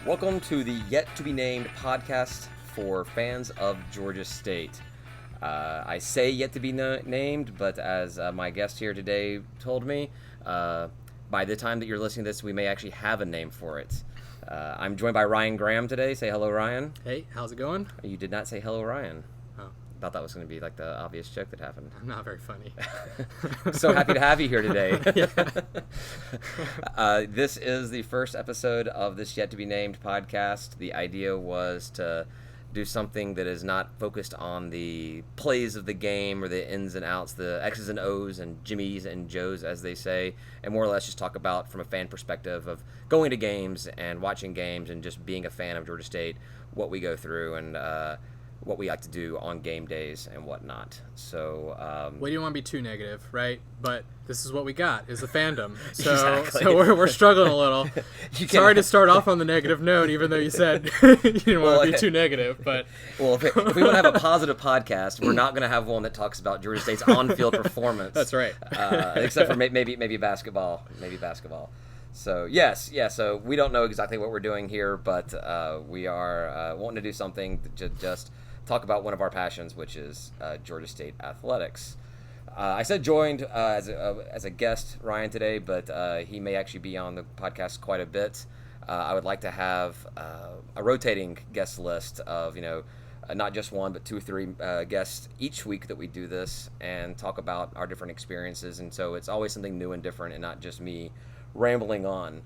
Welcome to the Yet to Be Named podcast for fans of Georgia State. I say yet to be named, but as my guest here today told me, by the time that you're listening to this, we may actually have a name for it. I'm joined by Ryan Graham today. Say hello, Ryan. Hey, how's it going? You did not say hello, Ryan. Oh. Thought that was going to be like the obvious joke that happened. I'm not very funny. So happy to have you here today. Yeah. This is the first episode of this Yet to Be Named podcast. The idea was to do something that is not focused on the plays of the game or the ins and outs, the X's and O's and Jimmies and Joes, as they say, and more or less just talk about from a fan perspective of going to games and watching games and just being a fan of Georgia State, what we go through and what we like to do on game days and whatnot. So We don't want to be too negative, right? But this is what we got, is a fandom. So, Exactly. so we're struggling a little. Sorry to start off on the negative note, even though you said you didn't want to be too negative. But well, if we want to have a positive podcast, we're not going to have one that talks about Georgia State's on-field performance. That's right. Except for maybe basketball. So yes, so we don't know exactly what we're doing here, but we are wanting to do something to just talk about one of our passions, which is Georgia State athletics. I said joined as a guest, Ryan, today, but he may actually be on the podcast quite a bit. I would like to have a rotating guest list of, not just one, but 2 or 3 guests each week that we do this and talk about our different experiences. And so it's always something new and different and not just me rambling on.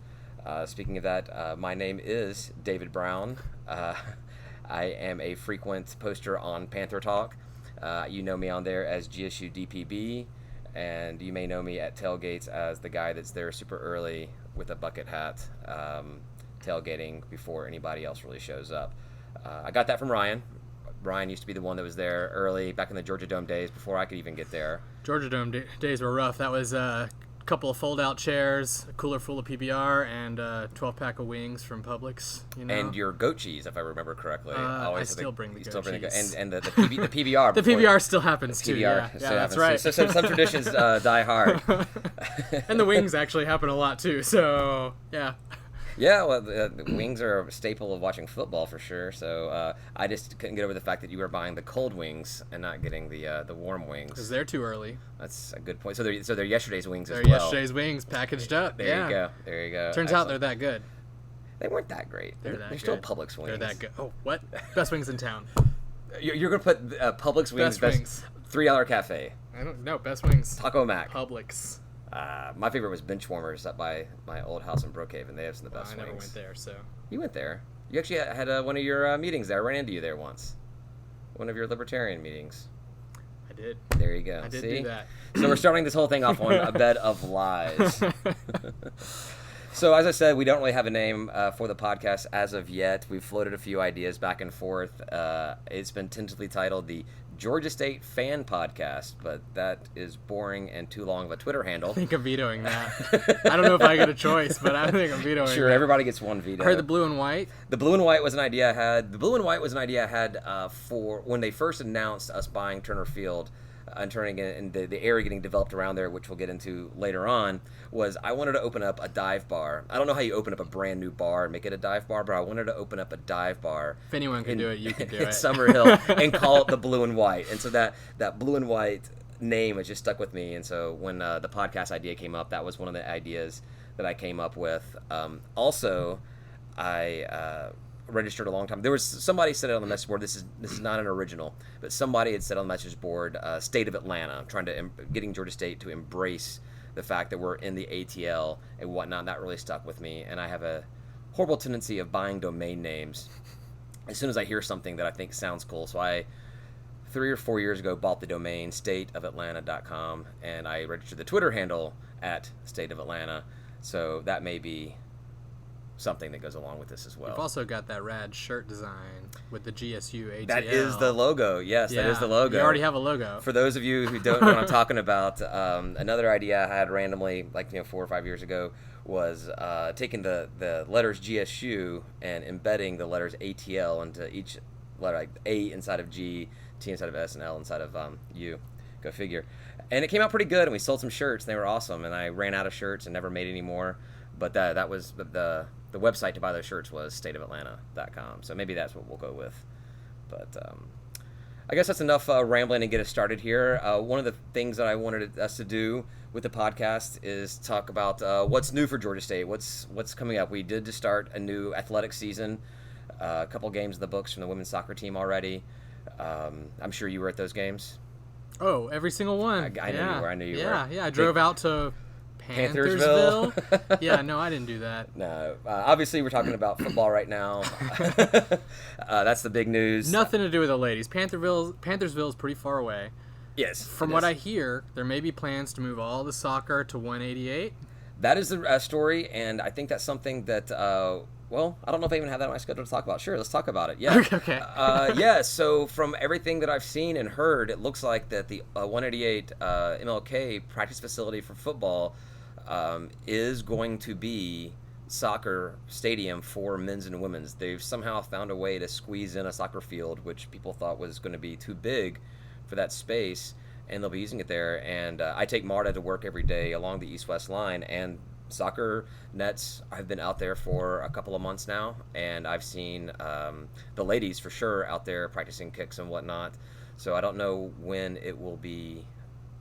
Speaking of that, my name is David Brown. I am a frequent poster on Panther Talk. You know me on there as GSU DPB, and you may know me at tailgates as the guy that's there super early with a bucket hat, tailgating before anybody else really shows up. I got that from Ryan. Ryan used to be the one that was there early back in the Georgia Dome days before I could even get there. Georgia Dome days were rough. That was a couple of fold-out chairs, a cooler full of PBR, and a 12-pack of wings from Publix. And your goat cheese, if I remember correctly. I still bring the goat cheese. And the PBR. The PBR still happens too. Yeah, that's right. So some traditions die hard. And the wings actually happen a lot too. So yeah. Yeah, well, the wings are a staple of watching football for sure. So I just couldn't get over the fact that you were buying the cold wings and not getting the warm wings. Because they're too early. That's a good point. So they're yesterday's wings as well. They're yesterday's wings packaged up. There you go. Turns out they're that good. They weren't that great. They're still Publix wings. They're that good. Oh, what? Best wings in town. You're gonna put Publix wings best wings. $3 cafe. I don't know. Best wings. Taco Mac. Publix. My favorite was Benchwarmers up by my old house in Brookhaven. They have some of the best wings. I never went there, so. You went there. You actually had one of your meetings there. I ran into you there once. One of your libertarian meetings. I did. There you go. I did See? do that. So we're starting this whole thing off on a bed of lies. So as I said, we don't really have a name for the podcast as of yet. We've floated a few ideas back and forth. It's been tentatively titled the Georgia State Fan Podcast, but that is boring and too long of a Twitter handle. I think I'm vetoing that. I don't know if I get a choice, but I think I'm vetoing Sure, that. everybody gets one veto. I heard the blue and white. The blue and white was an idea I had. The blue and white was an idea I had for when they first announced us buying Turner Field and turning it and the area getting developed around there, which we'll get into later on, was I wanted to open up a dive bar. I don't know how you open up a brand new bar and make it a dive bar, but I wanted to open up a dive bar. If anyone can do it, you can do in it. Summerhill and call it the blue and white. And so that blue and white name has just stuck with me. And so when the podcast idea came up, that was one of the ideas that I came up with. Also, I registered a long time. There was somebody said it on the message board. This is not an original, but somebody had said on the message board, "State of Atlanta," trying to getting Georgia State to embrace the fact that we're in the ATL and whatnot. That really stuck with me, and I have a horrible tendency of buying domain names as soon as I hear something that I think sounds cool. So I 3 or 4 years ago bought the domain stateofatlanta.com, and I registered the Twitter handle at State of Atlanta. So that may be something that goes along with this as well. You've also got that rad shirt design with the GSU ATL. That is the logo. Yes, yeah, that is the logo. You already have a logo. For those of you who don't know what I'm talking about, another idea I had randomly, 4 or 5 years ago, was taking the letters GSU and embedding the letters ATL into each letter, like A inside of G, T inside of S, and L inside of U. Go figure. And it came out pretty good, and we sold some shirts, and they were awesome. And I ran out of shirts and never made any more. But that was the the website to buy those shirts was stateofatlanta.com. So maybe that's what we'll go with. But I guess that's enough rambling and get us started here. One of the things that I wanted us to do with the podcast is talk about what's new for Georgia State. What's coming up. We did just start a new athletic season. A couple games in the books from the women's soccer team already. I'm sure you were at those games. Oh, every single one. I knew you were. I knew you were. Yeah, I drove out to Panthersville. Yeah, no, I didn't do that. No, obviously we're talking about football right now. That's the big news. Nothing to do with the ladies. Panthersville is pretty far away. Yes. From what I hear, there may be plans to move all the soccer to 188. That is the story, and I think that's something that, well, I don't know if I even have that on my schedule to talk about. Sure, let's talk about it. Yeah. Okay. Yeah, so from everything that I've seen and heard, it looks like that the 188 MLK practice facility for football is going to be soccer stadium for men's and women's. They've somehow found a way to squeeze in a soccer field, which people thought was going to be too big for that space, and they'll be using it there. And I take Marta to work every day along the east-west line, and soccer nets, I've been out there for a couple of months now, and I've seen the ladies for sure out there practicing kicks and whatnot. So I don't know when it will be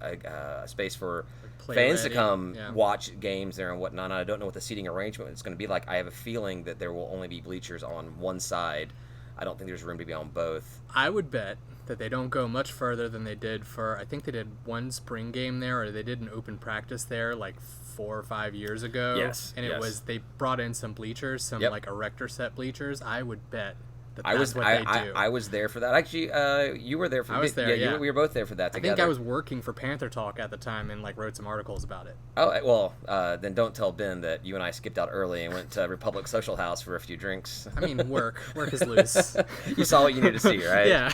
a space for fans to come watch games there and whatnot. I don't know what the seating arrangement is going to be like. I have a feeling that there will only be bleachers on one side. I don't think there's room to be on both. I would bet that they don't go much further than they did for, I think they did one spring game there, or they did an open practice there like 4 or 5 years ago. Yes. And it was, they brought in some bleachers, some like erector set bleachers. I would bet that's what they do. I was there for that. Actually, you were there for I was there, yeah. We were both there for that together. I think I was working for Panther Talk at the time and like wrote some articles about it. Oh, well, then don't tell Ben that you and I skipped out early and went to Republic Social House for a few drinks. I mean, work is loose. You saw what you needed to see, right? Yeah.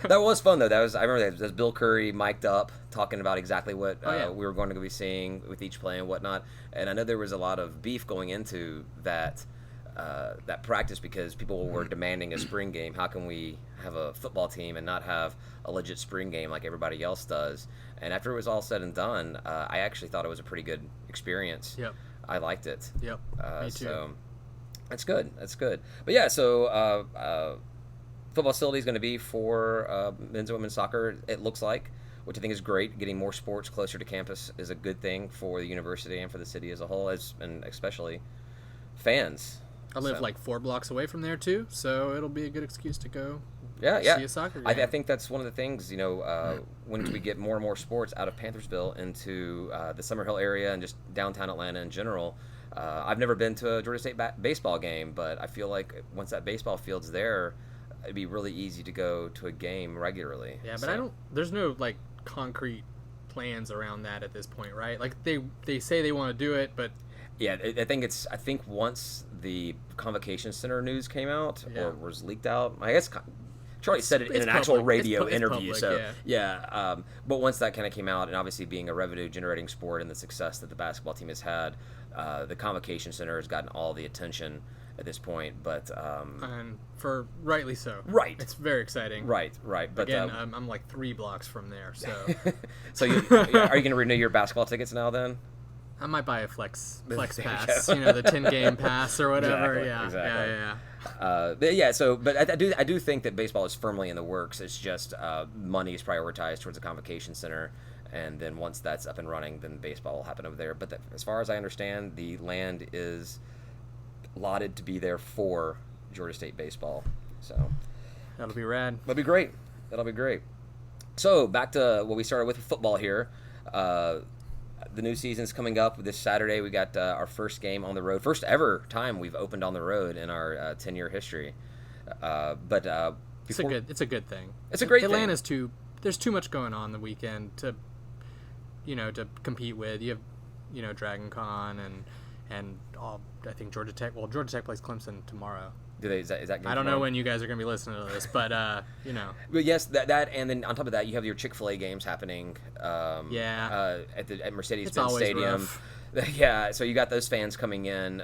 That was fun, though. I remember that was Bill Curry mic'd up talking about exactly what we were going to be seeing with each play and whatnot. And I know there was a lot of beef going into that practice because people were demanding a spring game. How can we have a football team and not have a legit spring game like everybody else does? And after it was all said and done, I actually thought it was a pretty good experience. Yep. I liked it. Yep. Me too. So that's good. That's good. But yeah, so football facility is going to be for men's and women's soccer, it looks like, which I think is great. Getting more sports closer to campus is a good thing for the university and for the city as a whole, and especially fans. I live like 4 blocks away from there too, so it'll be a good excuse to go see a soccer game. I think that's one of the things, when we get more and more sports out of Panthersville into the Summerhill area and just downtown Atlanta in general. I've never been to a Georgia State baseball game, but I feel like once that baseball field's there, it'd be really easy to go to a game regularly. Yeah, but there's no like concrete plans around that at this point, right? Like they say they want to do it, but yeah, I think once the Convocation Center news came out or was leaked out, I guess Charlie said it in an actual radio interview. Public, but once that kind of came out, and obviously being a revenue-generating sport and the success that the basketball team has had, the Convocation Center has gotten all the attention at this point. But and for rightly so. Right, it's very exciting. Right. But again, I'm like 3 blocks from there, so. So are you going to renew your basketball tickets now then? I might buy a flex pass, the 10-game pass or whatever. Exactly. But I do think that baseball is firmly in the works. It's just money is prioritized towards the Convocation Center, and then once that's up and running, then baseball will happen over there. But as far as I understand, the land is allotted to be there for Georgia State baseball. So that'll be rad. That'll be great. So back to what we started with football here. The new season's coming up this Saturday. We got our first game on the road, first ever time we've opened on the road in our 10-year history. It's a good thing. It's a great thing. Atlanta's there's too much going on the weekend to compete with. You have Dragon Con and all. I think Georgia Tech. Well, Georgia Tech plays Clemson tomorrow. Is that game I don't know when you guys are going to be listening to this, but But yes, that and then on top of that, you have your Chick-fil-A games happening. At Mercedes-Benz Stadium. Rough. Yeah, so you got those fans coming in.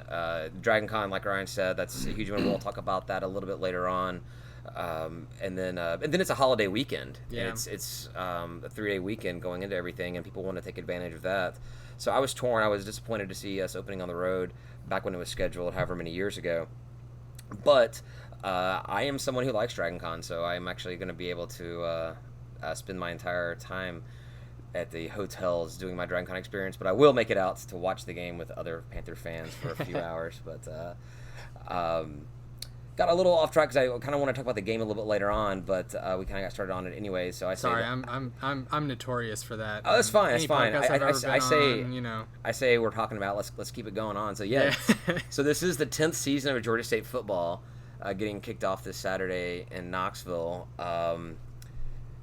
Dragon Con, like Ryan said, that's a huge one. We'll talk about that a little bit later on. And then it's a holiday weekend. Yeah. And it's a 3-day weekend going into everything, and people want to take advantage of that. So I was torn. I was disappointed to see us opening on the road, back when it was scheduled, however many years ago. But I am someone who likes Dragon Con, so I'm actually going to be able to spend my entire time at the hotels doing my Dragon Con experience. But I will make it out to watch the game with other Panther fans for a few hours. But got a little off track because I kind of want to talk about the game a little bit later on, but we kind of got started on it anyway. So I say I'm notorious for that. Oh, that's fine. That's fine. I say we're talking about let's keep it going on. So yeah. So this is the 10th season of Georgia State football, getting kicked off this Saturday in Knoxville.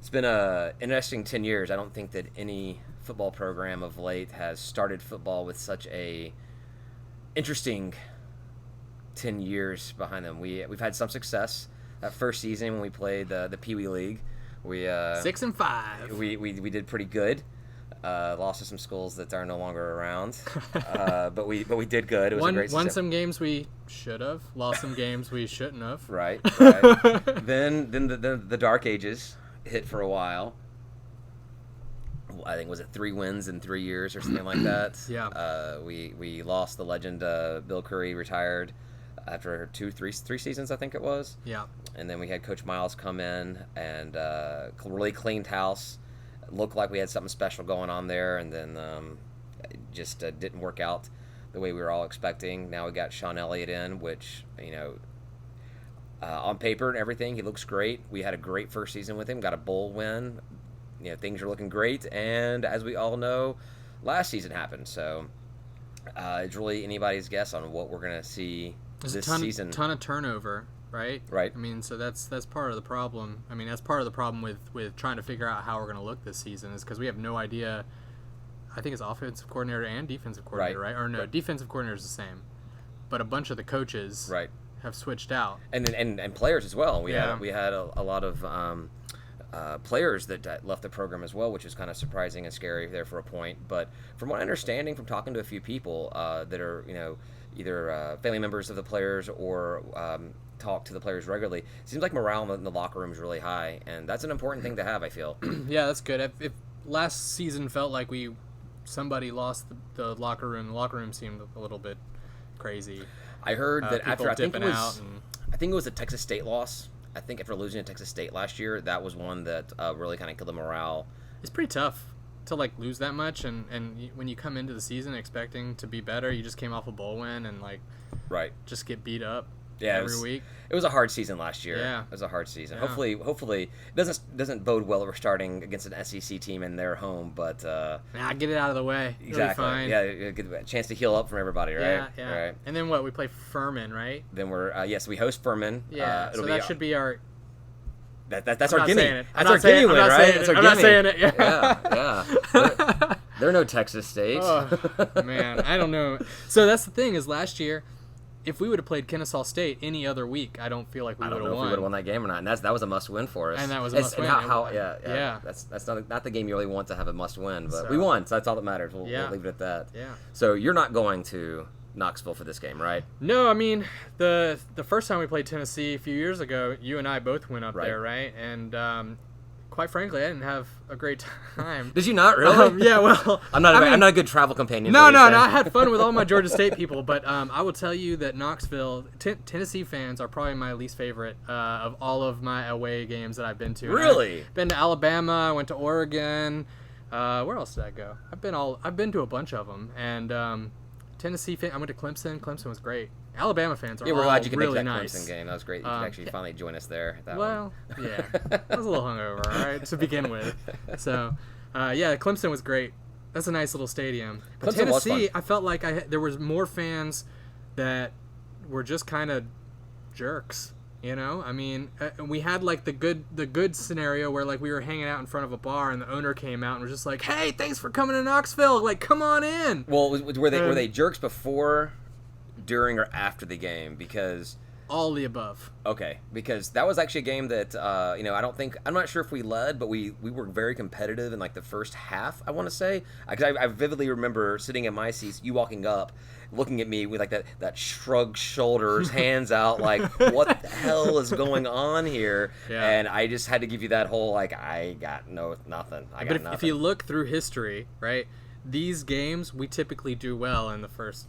It's been an interesting 10 years. I don't think that any football program of late has started football with such a interesting 10 years behind them. We've had some success. That first season when we played the Pee Wee League, we 6-5. We did pretty good. Lost to some schools that are no longer around, but we did good. It was a great season. Won some games we should have. Lost some games we shouldn't have. Right. Then the Dark Ages hit for a while. I think was it 3 wins in 3 years or something like that. Yeah. We lost the legend. Bill Curry retired after 3 seasons, I think it was. Yeah. And then we had Coach Miles come in and really cleaned house. It looked like we had something special going on there, and then it just didn't work out the way we were all expecting. Now we got Sean Elliott in, which, on paper and everything, he looks great. We had a great first season with him, got a bowl win. Things are looking great, and as we all know, last season happened. So it's really anybody's guess on what we're going to see this season. Ton of turnover, right? Right. I mean, so that's part of the problem. I mean, that's part of the problem with trying to figure out how we're going to look this season is because we have no idea. I think it's offensive coordinator and defensive coordinator, right? Or no, right. Defensive coordinator is the same, but a bunch of the coaches have switched out, and players as well. We had a lot of players that left the program as well, which is kind of surprising and scary there for a point. But from what I'm understanding from talking to a few people that are, either family members of the players or talk to the players regularly, it seems like morale in the locker room is really high, and that's an important thing to have, I feel. Yeah, that's good. If last season felt like somebody lost the locker room seemed a little bit crazy. I heard that after I think it was the Texas State loss. I think after losing to Texas State last year, that was one that really kind of killed the morale. It's pretty tough to lose that much, and when you come into the season expecting to be better, you just came off a bowl win and just get beat up every week. It was a hard season last year. Yeah, it was a hard season. Yeah. Hopefully, it doesn't bode well. We're starting against an SEC team in their home, but get it out of the way. Exactly. Fine. Yeah, get a chance to heal up from everybody, right? Yeah. Right. And then what? We play Furman, right? Then we host Furman. Yeah. So that should be our. That's our gimme. That's our gimme win, right? I'm not saying it. Yeah. They're no Texas State. Oh, man, I don't know. So that's the thing is last year, if we would have played Kennesaw State any other week, I don't feel like we would have won. I don't know if we would have won that game or not. And that was a must-win for us. And that was a must-win. Yeah. That's not the game you really want to have a must-win, but we won, so that's all that matters. We'll leave it at that. Yeah. So you're not going to Knoxville for this game, right? No, I mean the first time we played Tennessee a few years ago, you and I both went up there, right? And quite frankly, I didn't have a great time. Did you not really? Yeah, well, I'm not a good travel companion. No. I had fun with all my Georgia State people, but I will tell you that Knoxville, Tennessee fans are probably my least favorite of all of my away games that I've been to. Really? I've been to Alabama. I went to Oregon. Where else did I go? I've been to a bunch of them, and Tennessee fan. I went to Clemson. Clemson was great. Alabama fans are we're glad you could really make that nice. Clemson game. That was great. You could actually finally join us there. Yeah, I was a little hungover, all right, to begin with. So, Clemson was great. That's a nice little stadium. But Tennessee, I felt like there was more fans that were just kind of jerks. I mean, we had the good scenario where we were hanging out in front of a bar and the owner came out and was just like, "Hey, thanks for coming to Knoxville. Come on in." Well, were they jerks before, during, or after the game? Because all the above. Okay, because that was actually a game that I'm not sure if we led, but we were very competitive in the first half. I want to say because I vividly remember sitting in my seats, you walking up, looking at me with that shrugged shoulders, hands out, what the hell is going on here? Yeah. And I just had to give you that whole I got nothing. If you look through history, right, these games we typically do well in the first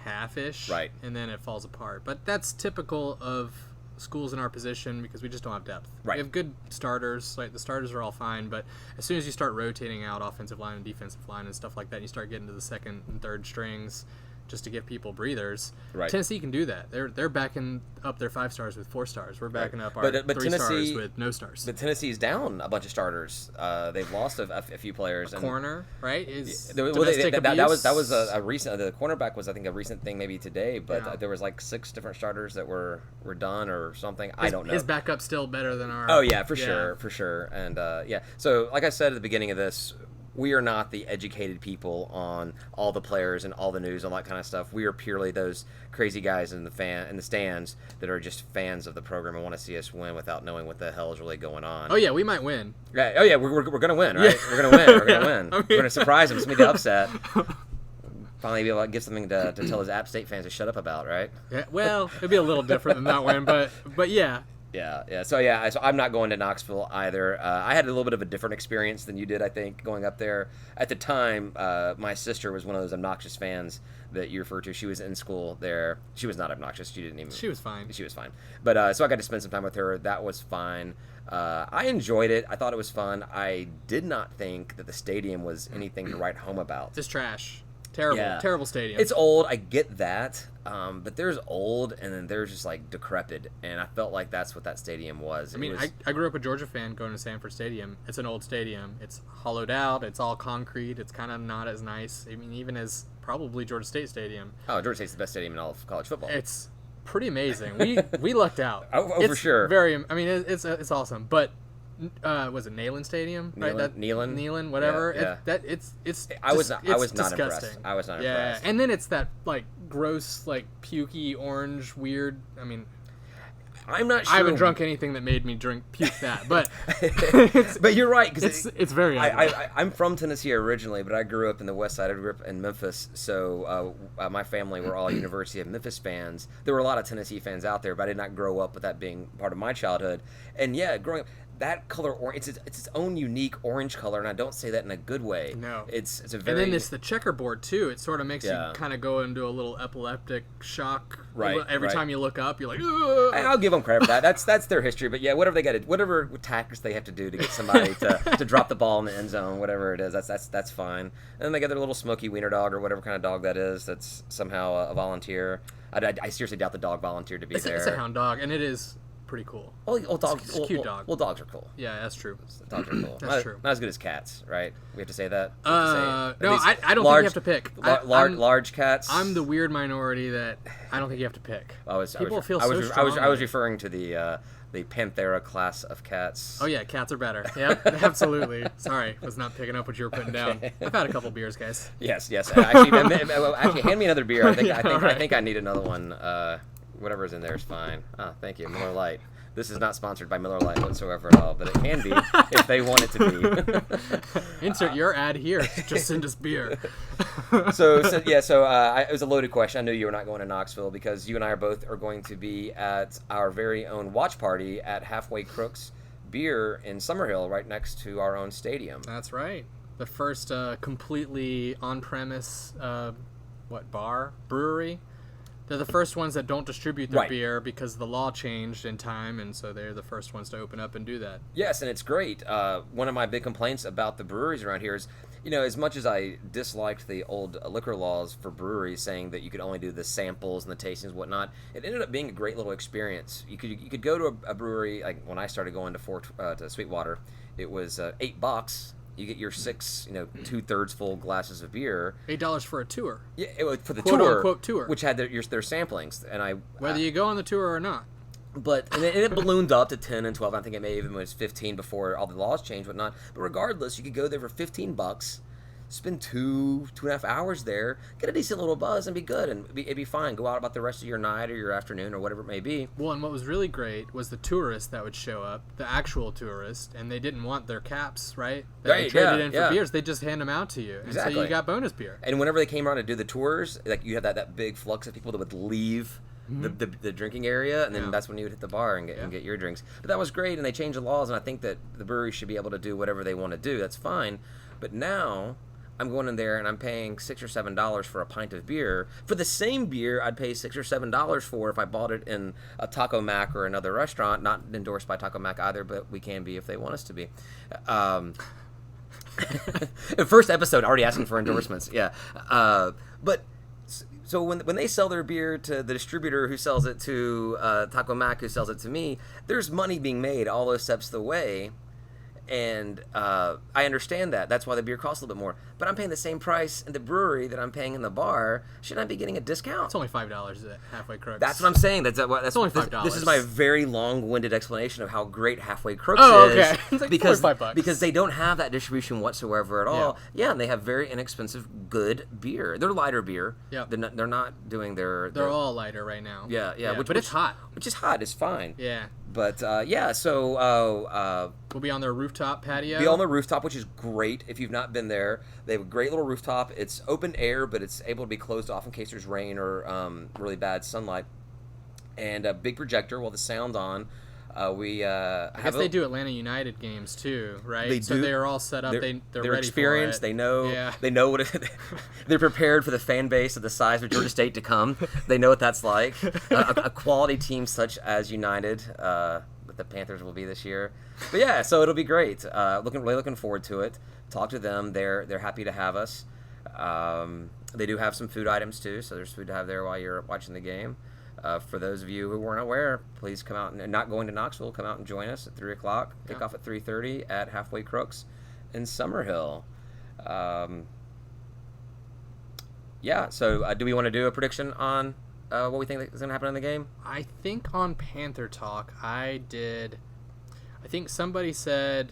half-ish. Right. And then it falls apart. But that's typical of schools in our position because we just don't have depth. Right. We have good starters. Like the starters are all fine, but as soon as you start rotating out offensive line and defensive line and stuff like that, you start getting to the second and third strings just to give people breathers. Right. Tennessee can do that. They're backing up their 5 stars with 4 stars. We're backing up our but 3 stars Tennessee, with no stars. But Tennessee's down a bunch of starters. They've lost a few players. Corner, right? Is domestic abuse. That was a recent. The cornerback was, I think, a recent thing maybe today. But Yeah. there was like 6 different starters that were done or something. I don't know. His backup's still better than our. Oh yeah, for sure. And yeah. So like I said at the beginning of this, we are not the educated people on all the players and all the news and all that kind of stuff. We are purely those crazy guys in the stands that are just fans of the program and want to see us win without knowing what the hell is really going on. Oh yeah, we might win. Right. Oh yeah, we're gonna win, right? Yeah. We're gonna win. We're gonna win. We're gonna surprise them. It's gonna be upset. Finally, be able to give something to tell his App State fans to shut up about, right? Yeah. Well, it'd be a little different than that win, but yeah. Yeah. So I'm not going to Knoxville either. I had a little bit of a different experience than you did, I think, going up there. At the time, my sister was one of those obnoxious fans that you refer to. She was in school there. She was not obnoxious. She didn't even. She was fine. She was fine. But so I got to spend some time with her. That was fine. I enjoyed it. I thought it was fun. I did not think that the stadium was anything to write home about. Just trash. Terrible stadium. It's old. I get that. But there's old, and then there's just like decrepit, and I felt like that's what that stadium was. I grew up a Georgia fan going to Sanford Stadium. It's an old stadium. It's hollowed out. It's all concrete. It's kind of not as nice. I mean, even as probably Georgia State Stadium. Oh, Georgia State's the best stadium in all of college football. It's pretty amazing. We lucked out. Oh, for sure. It's awesome. But was it Neyland Stadium? Neyland, whatever. Yeah. I was not disgusting. impressed. I was not impressed. And then it's that like gross, like pukey orange, weird. I mean, I'm not sure. I haven't drunk anything that made me puke that, but but you're right because it's very. I'm from Tennessee originally, but I grew up in the West Side. I grew up in Memphis, so my family were all University of Memphis fans. There were a lot of Tennessee fans out there, but I did not grow up with that being part of my childhood. And yeah, growing up. That color, it's its own unique orange color, and I don't say that in a good way. No, it's a very. And then it's the checkerboard too. It sort of makes you kind of go into a little epileptic shock. Right. Every time you look up, you're like. Ugh. I'll give them credit for that. That's their history. But yeah, whatever tactics they have to do to get somebody to drop the ball in the end zone, whatever it is, that's fine. And then they get their little smoky wiener dog or whatever kind of dog that is. That's somehow a volunteer. I seriously doubt the dog volunteered to be there. It's a hound dog, and it is. Pretty cool. Dogs. It's a cute dog. Well, dogs are cool. Yeah, that's true. Dogs are cool. That's true. Not as good as cats, right? We have to say that. No, I don't think you have to pick. Large cats. I'm the weird minority that I don't think you have to pick. I was referring to the Panthera class of cats. Oh yeah, cats are better. Yep, absolutely. Sorry, was not picking up what you were putting down. I've had a couple beers, guys. Yes. Actually, hand me another beer. I think I need another one. Whatever's in there is fine. Oh, thank you, Miller Lite. This is not sponsored by Miller Lite whatsoever at all, but it can be if they want it to be. Insert your ad here. Just send us beer. So it was a loaded question. I knew you were not going to Knoxville because you and I are going to be at our very own watch party at Halfway Crooks Beer in Summerhill, right next to our own stadium. That's right. The first completely on-premise brewery. They're the first ones that don't distribute their beer because the law changed in time, and so they're the first ones to open up and do that. Yes, and it's great. One of my big complaints about the breweries around here is, as much as I disliked the old liquor laws for breweries saying that you could only do the samples and the tastings and whatnot, it ended up being a great little experience. You could go to a brewery, like when I started going to Sweetwater, it was $8. You get your 6, 2/3 full glasses of beer. $8 for a tour. Yeah, it was for the quote-unquote tour, which had their samplings, and whether you go on the tour or not. But and it ballooned up to 10 and 12. I think it may even was 15 before all the laws changed, whatnot. But regardless, you could go there for $15, spend 2.5 hours there, get a decent little buzz, and be good, and it'd be fine. Go out about the rest of your night or your afternoon or whatever it may be. Well, and what was really great was the tourists that would show up, the actual tourists, and they didn't want their caps, right? They traded in for beers. They just hand them out to you, and exactly. So you got bonus beer. And whenever they came around to do the tours, like you had that big flux of people that would leave the drinking area, and then that's when you would hit the bar and get your drinks. But that was great, and they changed the laws, and I think that the brewery should be able to do whatever they want to do. That's fine. But now I'm going in there and I'm paying $6 or $7 for a pint of beer. For the same beer, I'd pay $6 or $7 for if I bought it in a Taco Mac or another restaurant. Not endorsed by Taco Mac either, but we can be if they want us to be. First episode, already asking for endorsements. Yeah, but. So when they sell their beer to the distributor who sells it to Taco Mac who sells it to me, there's money being made all those steps of the way, and I understand that. That's why the beer costs a little bit more. But I'm paying the same price in the brewery that I'm paying in the bar. Shouldn't I be getting a discount? It's only $5 at Halfway Crooks. That's what I'm saying. That's only $5. This is my very long-winded explanation of how great Halfway Crooks is. It's like because they don't have that distribution whatsoever at all. Yeah, and they have very inexpensive, good beer. They're lighter beer. Yeah, they're not doing their. They're all lighter right now. Yeah. But it's hot. Which is hot. It's fine. Yeah. But so we'll be on their rooftop patio. Be on the rooftop, which is great. If you've not been there, they have a great little rooftop. It's open air, but it's able to be closed off in case there's rain or really bad sunlight. And a big projector while the sound's on. I guess they do Atlanta United games too, right? They do. So they're all set up. They're ready experienced. For it. They know. Yeah. They know what. They're prepared for the fan base of the size of Georgia State to come. They know what that's like. A quality team such as United, that the Panthers will be this year. But yeah, so it'll be great. Really looking forward to it. Talk to them. They're happy to have us. They do have some food items too, so there's food to have there while you're watching the game. For those of you who weren't aware, please come out and not going to Knoxville. Come out and join us at 3:00. Kick off at 3:30 at Halfway Crooks in Summerhill. So do we want to do a prediction on what we think is going to happen in the game? I think on Panther Talk, I think somebody said,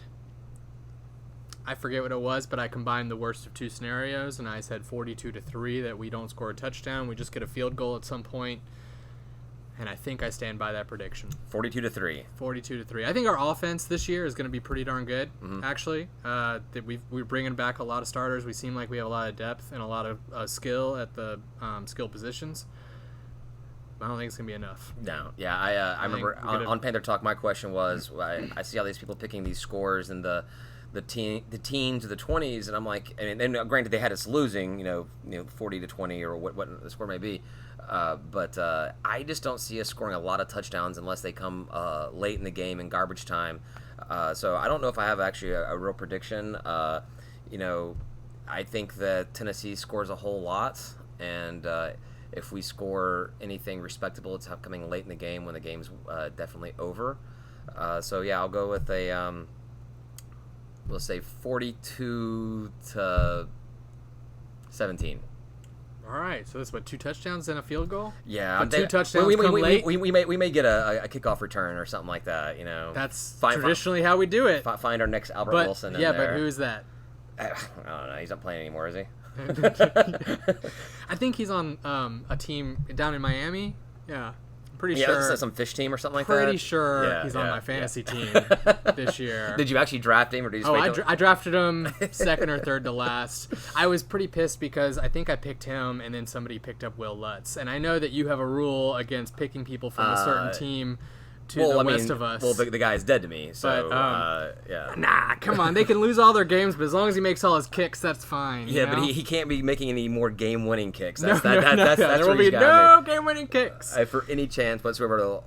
I forget what it was, but I combined the worst of two scenarios, and I said 42-3 that we don't score a touchdown. We just get a field goal at some point. And I think I stand by that prediction. 42-3. 42-3. I think our offense this year is going to be pretty darn good, actually. We're bringing back a lot of starters. We seem like we have a lot of depth and a lot of skill at the skill positions. I don't think it's going to be enough. No. Yeah, I remember on Panther Talk, my question was, I see all these people picking these scores in the teens or the 20s, and I'm like, and granted they had us losing, 40-20 or what the score may be. But I just don't see us scoring a lot of touchdowns unless they come late in the game in garbage time. So I don't know if I have actually a real prediction. I think that Tennessee scores a whole lot, and if we score anything respectable, it's coming late in the game when the game's definitely over. I'll go with a we'll say 42-17. All right, so that's 2 touchdowns and a field goal. Yeah, but 2 touchdowns come late. We may get a kickoff return or something like that. That's traditionally how we do it. Find our next Albert Wilson. Yeah, but who is that? I don't know. He's not playing anymore, is he? I think he's on a team down in Miami. Yeah. Pretty sure. Some fish team or something like that. Pretty sure he's on my fantasy team this year. Did you actually draft him, or did you? I drafted him second or third to last. I was pretty pissed because I think I picked him, and then somebody picked up Will Lutz. And I know that you have a rule against picking people from a certain team to the west of us. Well, the guy's dead to me, so yeah. Nah, come on. They can lose all their games, but as long as he makes all his kicks, that's fine. Yeah, but he can't be making any more game-winning kicks. That's there will be no game-winning kicks. For any chance whatsoever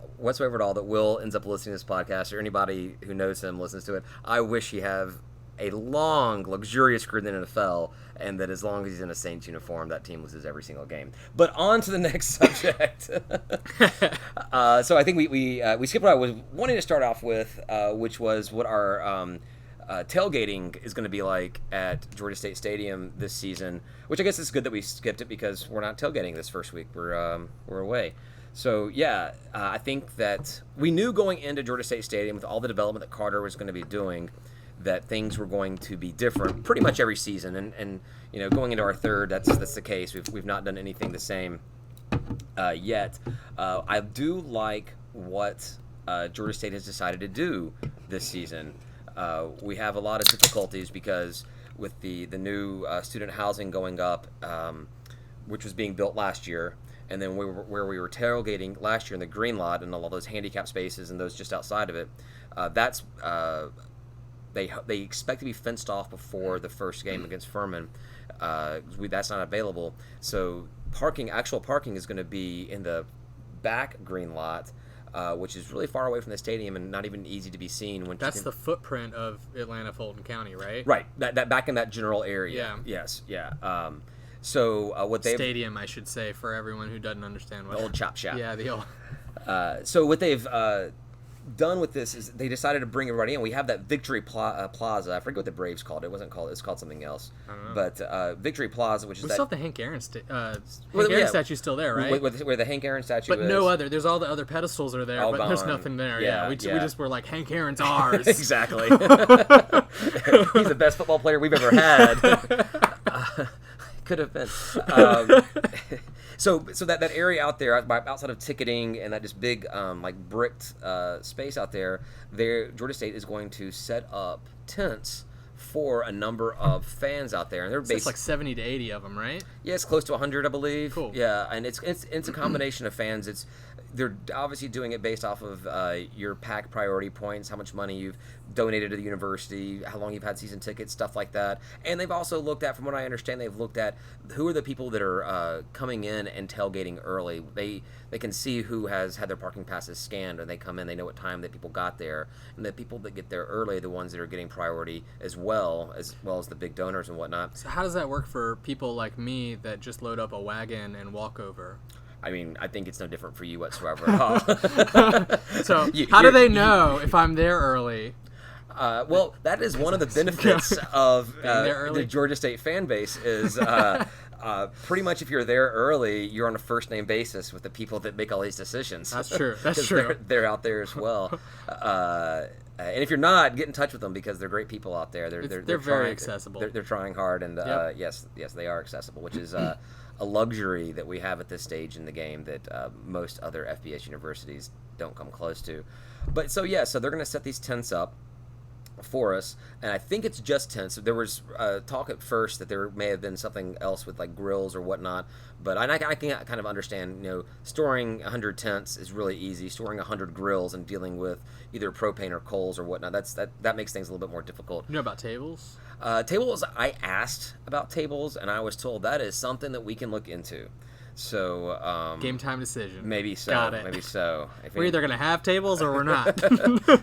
at all that Will ends up listening to this podcast, or anybody who knows him listens to it, I wish he have a long, luxurious career in the NFL, and that as long as he's in a Saints uniform, that team loses every single game. But on to the next subject. So I think we skipped what I was wanting to start off with, which was what our tailgating is going to be like at Georgia State Stadium this season, which I guess it's good that we skipped it because we're not tailgating this first week. We're away. So, I think that we knew going into Georgia State Stadium with all the development that Carter was going to be doing that things were going to be different pretty much every season. And going into our third, that's the case. We've not done anything the same yet. I do like what Georgia State has decided to do this season. We have a lot of difficulties because with the new student housing going up, which was being built last year, and then where we were tailgating last year in the green lot and all those handicap spaces and those just outside of it, that's they expect to be fenced off before the first game against Furman. That's not available. So actual parking is going to be in the back green lot, which is really far away from the stadium and not even easy to be seen. That's the footprint of Atlanta Fulton County, right? Right. That back in that general area. Yeah. Yes. Yeah. So what they stadium, I should say, for everyone who doesn't understand what the old chop shop. Yeah, the old. So what they've done with this is they decided to bring everybody in. We have that Victory Plaza. I forget what the Braves called it. It wasn't called. It's called something else. I don't know. But Victory Plaza, which is we that. still have the Hank Aaron statue's still there, right? Where the Hank Aaron statue but is. no other. There's all the other pedestals are there, All but gone. there's nothing there. Yeah, we just were like, Hank Aaron's ours. Exactly. He's the best football player we've ever had. Could have been. So that area out there, outside of ticketing and that just big like bricked space out there, Georgia State is going to set up tents for a number of fans out there, and they're it's like 70 to 80 of them, right? Yeah, it's close to 100, I believe. Cool. Yeah, and it's a combination of fans. They're obviously doing it based off of your PAC priority points, how much money you've donated to the university, how long you've had season tickets, stuff like that. And they've also looked at, from what I understand, who are the people that are coming in and tailgating early. They can see who has had their parking passes scanned, and they come in, they know what time that people got there. And the people that get there early are the ones that are getting priority as well as the big donors and whatnot. So how does that work for people like me that just load up a wagon and walk over? I mean, I think it's no different for you whatsoever. So how do they know if I'm there early? Well, that is one of the benefits of the Georgia State fan base is pretty much if you're there early, you're on a first-name basis with the people that make all these decisions. That's true. That's true. They're out there as well. And if you're not, get in touch with them because they're great people out there. They're very accessible. They're trying hard, and Yep. yes, they are accessible, which is a luxury that we have at this stage in the game that most other FBS universities don't come close to. But so they're going to set these tents up for us, and I think it's just tents. There was talk at first that there may have been something else with like grills or whatnot, but I can kind of understand, storing 100 tents is really easy. Storing 100 grills and dealing with either propane or coals or whatnot, that makes things a little bit more difficult. You know about tables? Tables, I asked about tables, and I was told that is something that we can look into. So game time decision. Maybe so. Got it. Maybe so. We're either gonna have tables or we're not.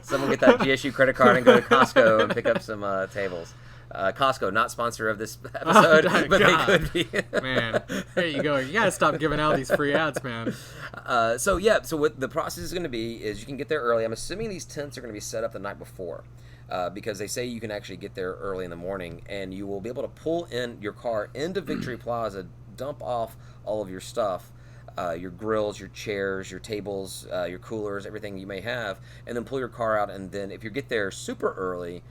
Someone get that GSU credit card and go to Costco and pick up some tables. Costco, not sponsor of this episode, but God. they could be. Man, there you go. You gotta stop giving out these free ads, man. So what the process is going to be is you can get there early. I'm assuming these tents are going to be set up the night before. Because they say you can actually get there early in the morning, and you will be able to pull in your car into Victory Plaza, dump off all of your stuff, your grills, your chairs, your tables, your coolers, everything you may have, and then pull your car out. And then if you get there super early,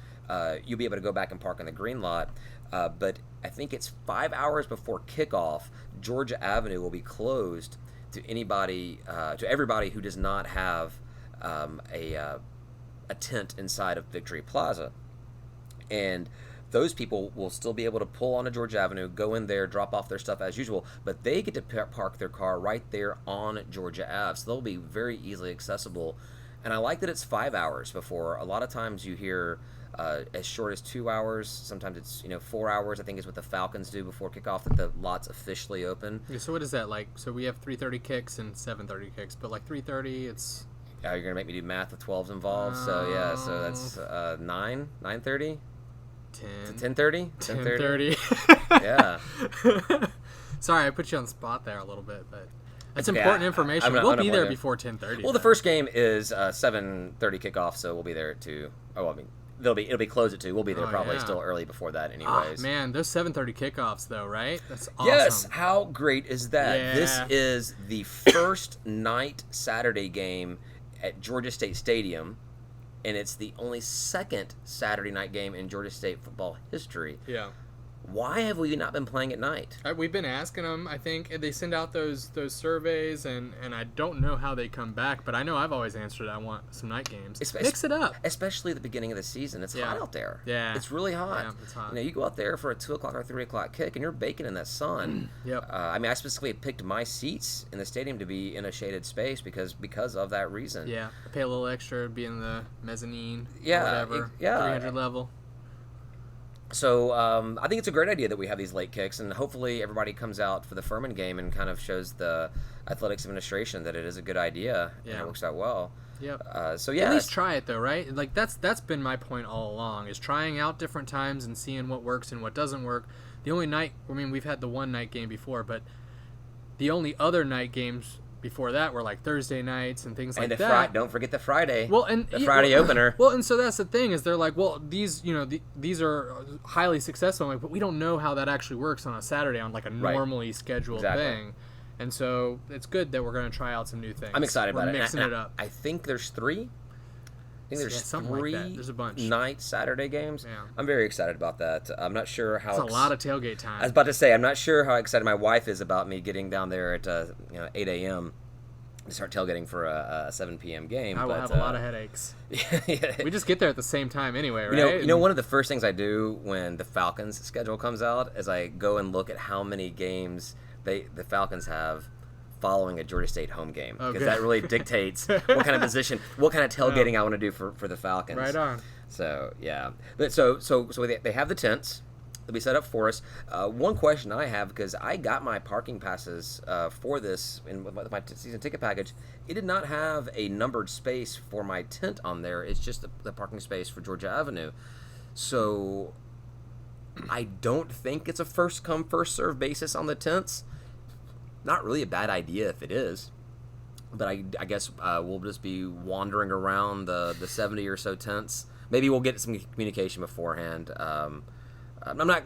you'll be able to go back and park in the green lot. But I think it's 5 hours before kickoff, Georgia Avenue will be closed to everybody who does not have a tent inside of Victory Plaza. And those people will still be able to pull onto Georgia Avenue, go in there, drop off their stuff as usual, but they get to park their car right there on Georgia Ave, so they'll be very easily accessible. And I like that it's 5 hours before. A lot of times you hear as short as 2 hours. Sometimes it's 4 hours, I think is what the Falcons do before kickoff, that the lot's officially open. Yeah, so what is that like? So we have 3:30 kicks and 7:30 kicks, but like 3:30 it's... You're going to make me do math with 12s involved, so that's 9:30? 10. 10:30? 10:30. Yeah. Sorry, I put you on the spot there a little bit, but that's Okay, important information. We'll be there before 10:30. Well, the first game is 7:30 kickoff, so we'll be there at 2. Oh, I mean, it'll be closed at 2. We'll be there still early before that, anyways. Oh, man, those 7:30 kickoffs, though, right? That's awesome. Yes, how great is that? Yeah. This is the first night Saturday game at Georgia State Stadium, and it's the only second Saturday night game in Georgia State football history. Yeah. Why have we not been playing at night? We've been asking them. I think they send out those surveys, and I don't know how they come back, but I know I've always answered I want some night games. Mix it up. Especially at the beginning of the season. It's hot out there. Yeah. It's really hot. Yeah, it's hot. You go out there for a 2 o'clock or 3 o'clock kick, and you're baking in that sun. Yep. I specifically picked my seats in the stadium to be in a shaded space because of that reason. Yeah. I pay a little extra to be in the mezzanine. Yeah. Or whatever. 300 level. So I think it's a great idea that we have these late kicks, and hopefully everybody comes out for the Furman game and kind of shows the athletics administration that it is a good idea and it works out well. Yep. At least try it though, right? Like that's been my point all along, is trying out different times and seeing what works and what doesn't work. The only night, we've had the one night game before, but the only other night games before that were like Thursday nights and things like that. Don't forget the Friday. Well, and the Friday opener. Well, and so that's the thing, is they're like, well, these these are highly successful. I'm like, but we don't know how that actually works on a Saturday on like a normally scheduled thing. And so it's good that we're going to try out some new things. I'm excited about it. Mixing it up. I think there's 3. I think there's 3 like There's a bunch. night Saturday games. Yeah. I'm very excited about that. I'm not sure how. It's a lot of tailgate time. I was about to say, I'm not sure how excited my wife is about me getting down there at 8 a.m. to start tailgating for a 7 p.m. game. I will have a lot of headaches. We just get there at the same time anyway, right? You know, one of the first things I do when the Falcons schedule comes out is I go and look at how many games the Falcons have following a Georgia State home game, because that really dictates what kind of position, what kind of tailgating I want to do for the Falcons. Right on. So yeah, but so they have the tents that we set up for us. One question I have, because I got my parking passes for this with my season ticket package, it did not have a numbered space for my tent on there. It's just the parking space for Georgia Avenue. So I don't think it's a first come first serve basis on the tents. Not really a bad idea if it is, but I guess we'll just be wandering around the 70 or so tents. Maybe we'll get some communication beforehand. I'm not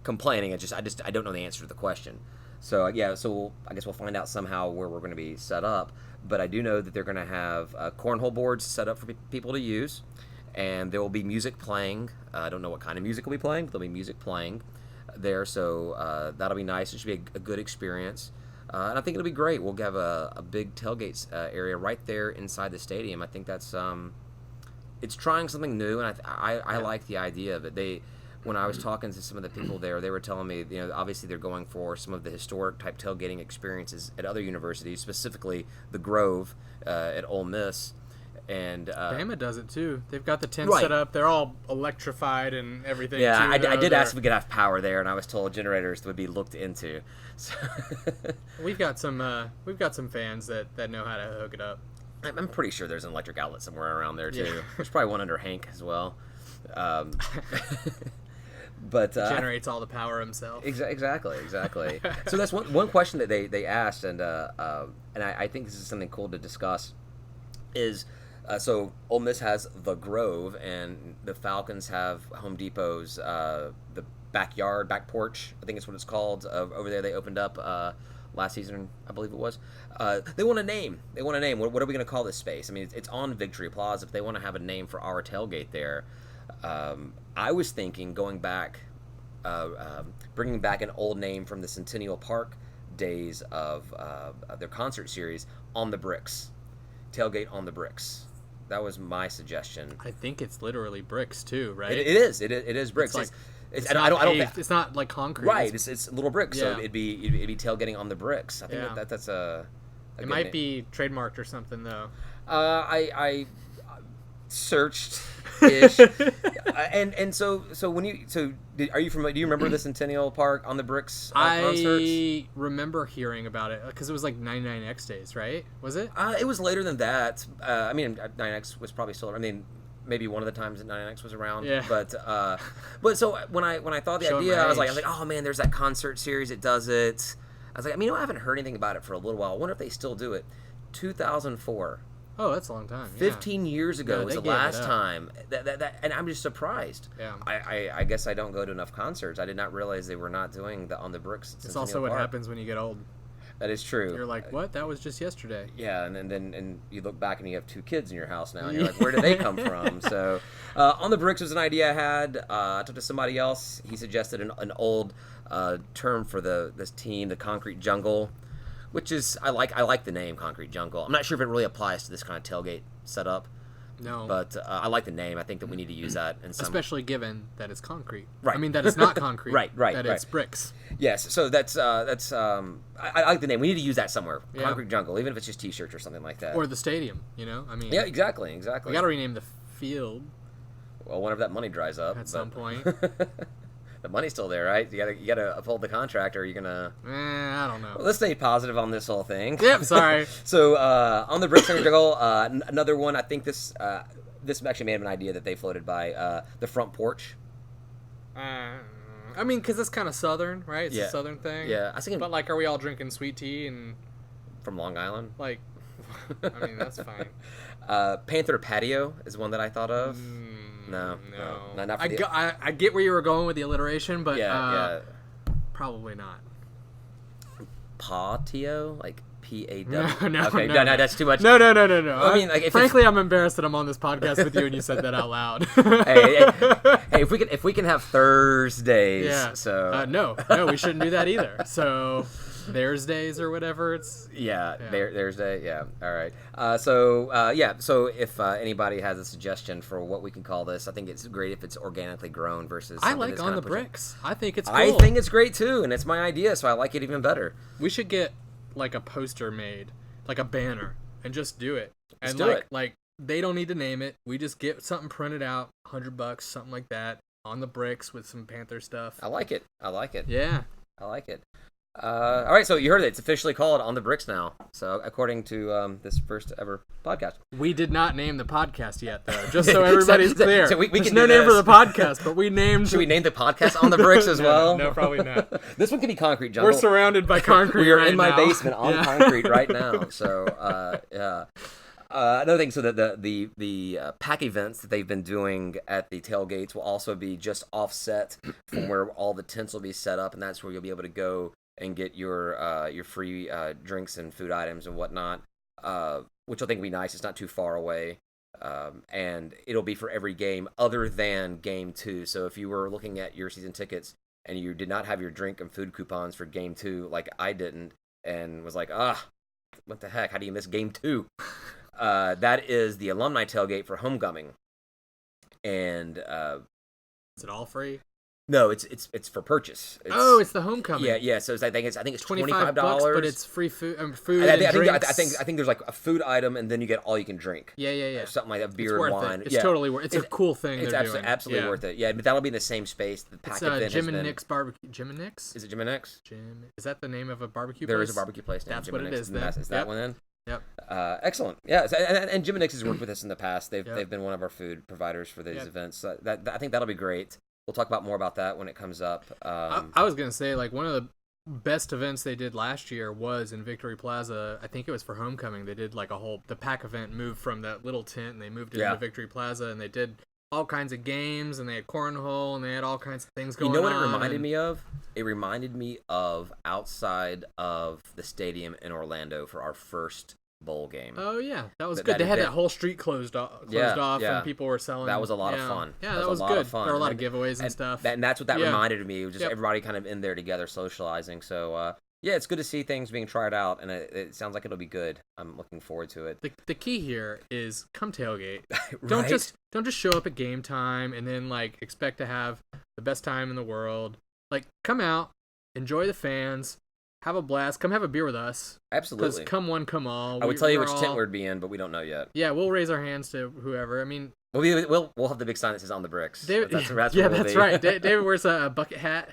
complaining. I don't know the answer to the question. So I guess we'll find out somehow where we're going to be set up. But I do know that they're going to have cornhole boards set up for people to use, and there will be music playing. I don't know what kind of music will be playing, but there'll be music playing there. So that'll be nice. It should be a good experience. And I think it'll be great. We'll have a big tailgate area right there inside the stadium. I think that's it's trying something new, and I like the idea of it. When I was talking to some of the people there, they were telling me, obviously they're going for some of the historic type tailgating experiences at other universities, specifically the Grove at Ole Miss. And Bama does it too. They've got the tent set up. They're all electrified and everything. Yeah, too, I did ask if we could have power there, and I was told generators would be looked into. So we've got some fans that know how to hook it up. I'm pretty sure there's an electric outlet somewhere around there too. Yeah. There's probably one under Hank as well. But generates all the power himself. Exactly. So that's one question that they asked, and I think this is something cool to discuss. Is so Ole Miss has the Grove, and the Falcons have Home Depot's the back porch. I think it's what it's called over there. They opened up last season, I believe it was. They want a name. What are we going to call this space? I mean, it's on Victory Plaza. If they want to have a name for our tailgate there, I was thinking going back, bringing back an old name from the Centennial Park days of their concert series, On the Bricks. Tailgate on the Bricks. That was my suggestion. I think it's literally bricks too, right? It is bricks. It's not like concrete. Right. It's little bricks. Yeah. So it'd be tailgating on the bricks. I think that's a it might be trademarked or something though. I searched ish. So when are you familiar? Do you remember the Centennial Park on the Bricks concerts? I remember hearing about it because it was like 99X days, right? Was it? It was later than that. 99X was probably still. I mean, maybe one of the times that 99X was around. Yeah. But so when I thought the idea, I was like, oh man, there's that concert series. It does it. I was like, I haven't heard anything about it for a little while. I wonder if they still do it. 2004. Oh, that's a long time. 15 years ago was the last time. And I'm just surprised. Yeah. I guess I don't go to enough concerts. I did not realize they were not doing the On the Bricks. It's also what happens when you get old. That is true. You're like, what? That was just yesterday. Yeah, and then you look back and you have 2 kids in your house now, and you're like, where did they come from? So, on the bricks was an idea I had. I talked to somebody else. He suggested an old term for this team, the Concrete Jungle, which is I like the name Concrete Jungle. I'm not sure if it really applies to this kind of tailgate setup. No. But I like the name. I think that we need to use that in some... Especially given that it's concrete. Right. I mean, that it's not concrete. Right. That it's bricks. Yes. So that's I like the name. We need to use that somewhere. Yeah. Concrete Jungle, even if it's just T-shirts or something like that. Or the stadium, you know? I mean... Yeah, exactly. We got to rename the field. Well, whenever that money dries up. At some point. The money's still there, right? You gotta uphold the contract, or are you gonna... I don't know. Well, let's stay positive on this whole thing. Yep, sorry. So, on the bricks and Jungle, another one, I think this actually may have an idea that they floated by, the front porch. I mean, because it's kind of southern, right? It's a southern thing. Yeah. I was thinking... But, like, are we all drinking sweet tea and... From Long Island? Like, I mean, that's fine. Panther Patio is one that I thought of. No. Not for I get where you were going with the alliteration, but yeah. Probably not. Patio? Like P-A-W? No, okay, no, that's too much. No. I mean, like, frankly, I'm embarrassed that I'm on this podcast with you and you said that out loud. hey, if we can have Thursdays. Yeah. So no, we shouldn't do that either. So there's days or whatever. There's day. Yeah. All right. So if anybody has a suggestion for what we can call this, I think it's great if it's organically grown versus. I like on the bricks. I think it's cool. I think it's great too, and it's my idea, so I like it even better. We should get like a poster made, like a banner, and just do it. Let's do it. Like they don't need to name it. We just get something printed out, $100, something like that, on the bricks with some Panther stuff. I like it. Yeah. I like it. All right, so you heard it. It's officially called On the Bricks now. So according to this first ever podcast. We did not name the podcast yet, though, just so everybody's clear. So we There's can no do name for the podcast, but we named... Should we name the podcast On the Bricks as well? No, probably not. This one could be Concrete Jungle. We're surrounded by concrete We are right in my now. basement on concrete right now. So, yeah. Another thing, so that the pack events that they've been doing at the tailgates will also be just offset from where all the tents will be set up, and that's where you'll be able to go and get your free drinks and food items and whatnot, which I think will be nice. It's not too far away, and it'll be for every game other than Game 2. So if you were looking at your season tickets and you did not have your drink and food coupons for Game 2, like I didn't, and was like, what the heck? How do you miss Game 2? That is the alumni tailgate for homecoming, and is it all free? No, it's for purchase. It's the homecoming. Yeah. So I think it's $25, but it's free food. Food I and drinks. I think there's like a food item, and then you get all you can drink. Yeah. Something like that, beer, it's worth wine. It. It's totally worth. It's a cool thing. It's absolutely worth it. Yeah, but that'll be in the same space. The pack event Jim and Nick's barbecue. Jim and Nick's. Is it Jim and Nick's? Is that the name of a barbecue? There place? is a barbecue place. That's Jim what and it Nick's. is. Then. Is that one then? Yep. Excellent. Yeah, and Jim and Nick's has worked with us in the past. They've been one of our food providers for these events. So I think that'll be great. We'll talk about more about that when it comes up. I was gonna say, like, one of the best events they did last year was in Victory Plaza. I think it was for homecoming. They did like the pack event moved from that little tent and they moved it into Victory Plaza, and they did all kinds of games, and they had cornhole, and they had all kinds of things going on. You know what it reminded me of? It reminded me of outside of the stadium in Orlando for our first bowl game. Oh yeah, that was good. They had that whole street closed off, and people were selling. That was a lot of fun. Yeah, that was good. There were a lot of giveaways and stuff. And that's what that reminded me. It was just everybody kind of in there together socializing. So it's good to see things being tried out, and it sounds like it'll be good. I'm looking forward to it. The key here is come tailgate. Right? Don't just show up at game time and then like expect to have the best time in the world. Like, come out, enjoy the fans. Have a blast. Come have a beer with us. Absolutely. Because come one, come all. I would tell you which tent we'd be in, but we don't know yet. Yeah, we'll raise our hands to whoever. I mean, we'll have the big sign that says On the Bricks. That's right. David wears a bucket hat.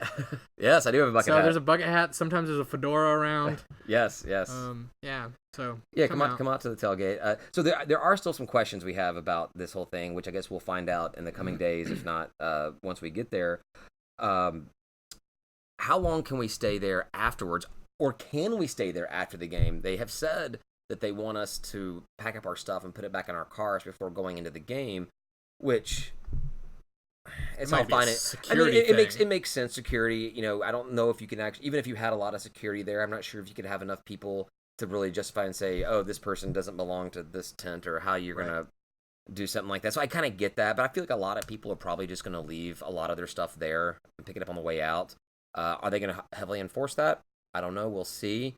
Yes, I do have a bucket hat. So there's a bucket hat. Sometimes there's a fedora around. Yes. Yeah. So come out to the tailgate. So there are still some questions we have about this whole thing, which I guess we'll find out in the coming days, if not once we get there. How long can we stay there afterwards? Or can we stay there after the game? They have said that they want us to pack up our stuff and put it back in our cars before going into the game, which it's all fine. I mean, it makes sense. Security, I don't know if you can actually, even if you had a lot of security there, I'm not sure if you could have enough people to really justify and say, oh, this person doesn't belong to this tent, or how you're gonna do something like that. So I kind of get that, but I feel like a lot of people are probably just gonna leave a lot of their stuff there and pick it up on the way out. Are they gonna heavily enforce that? I don't know. We'll see.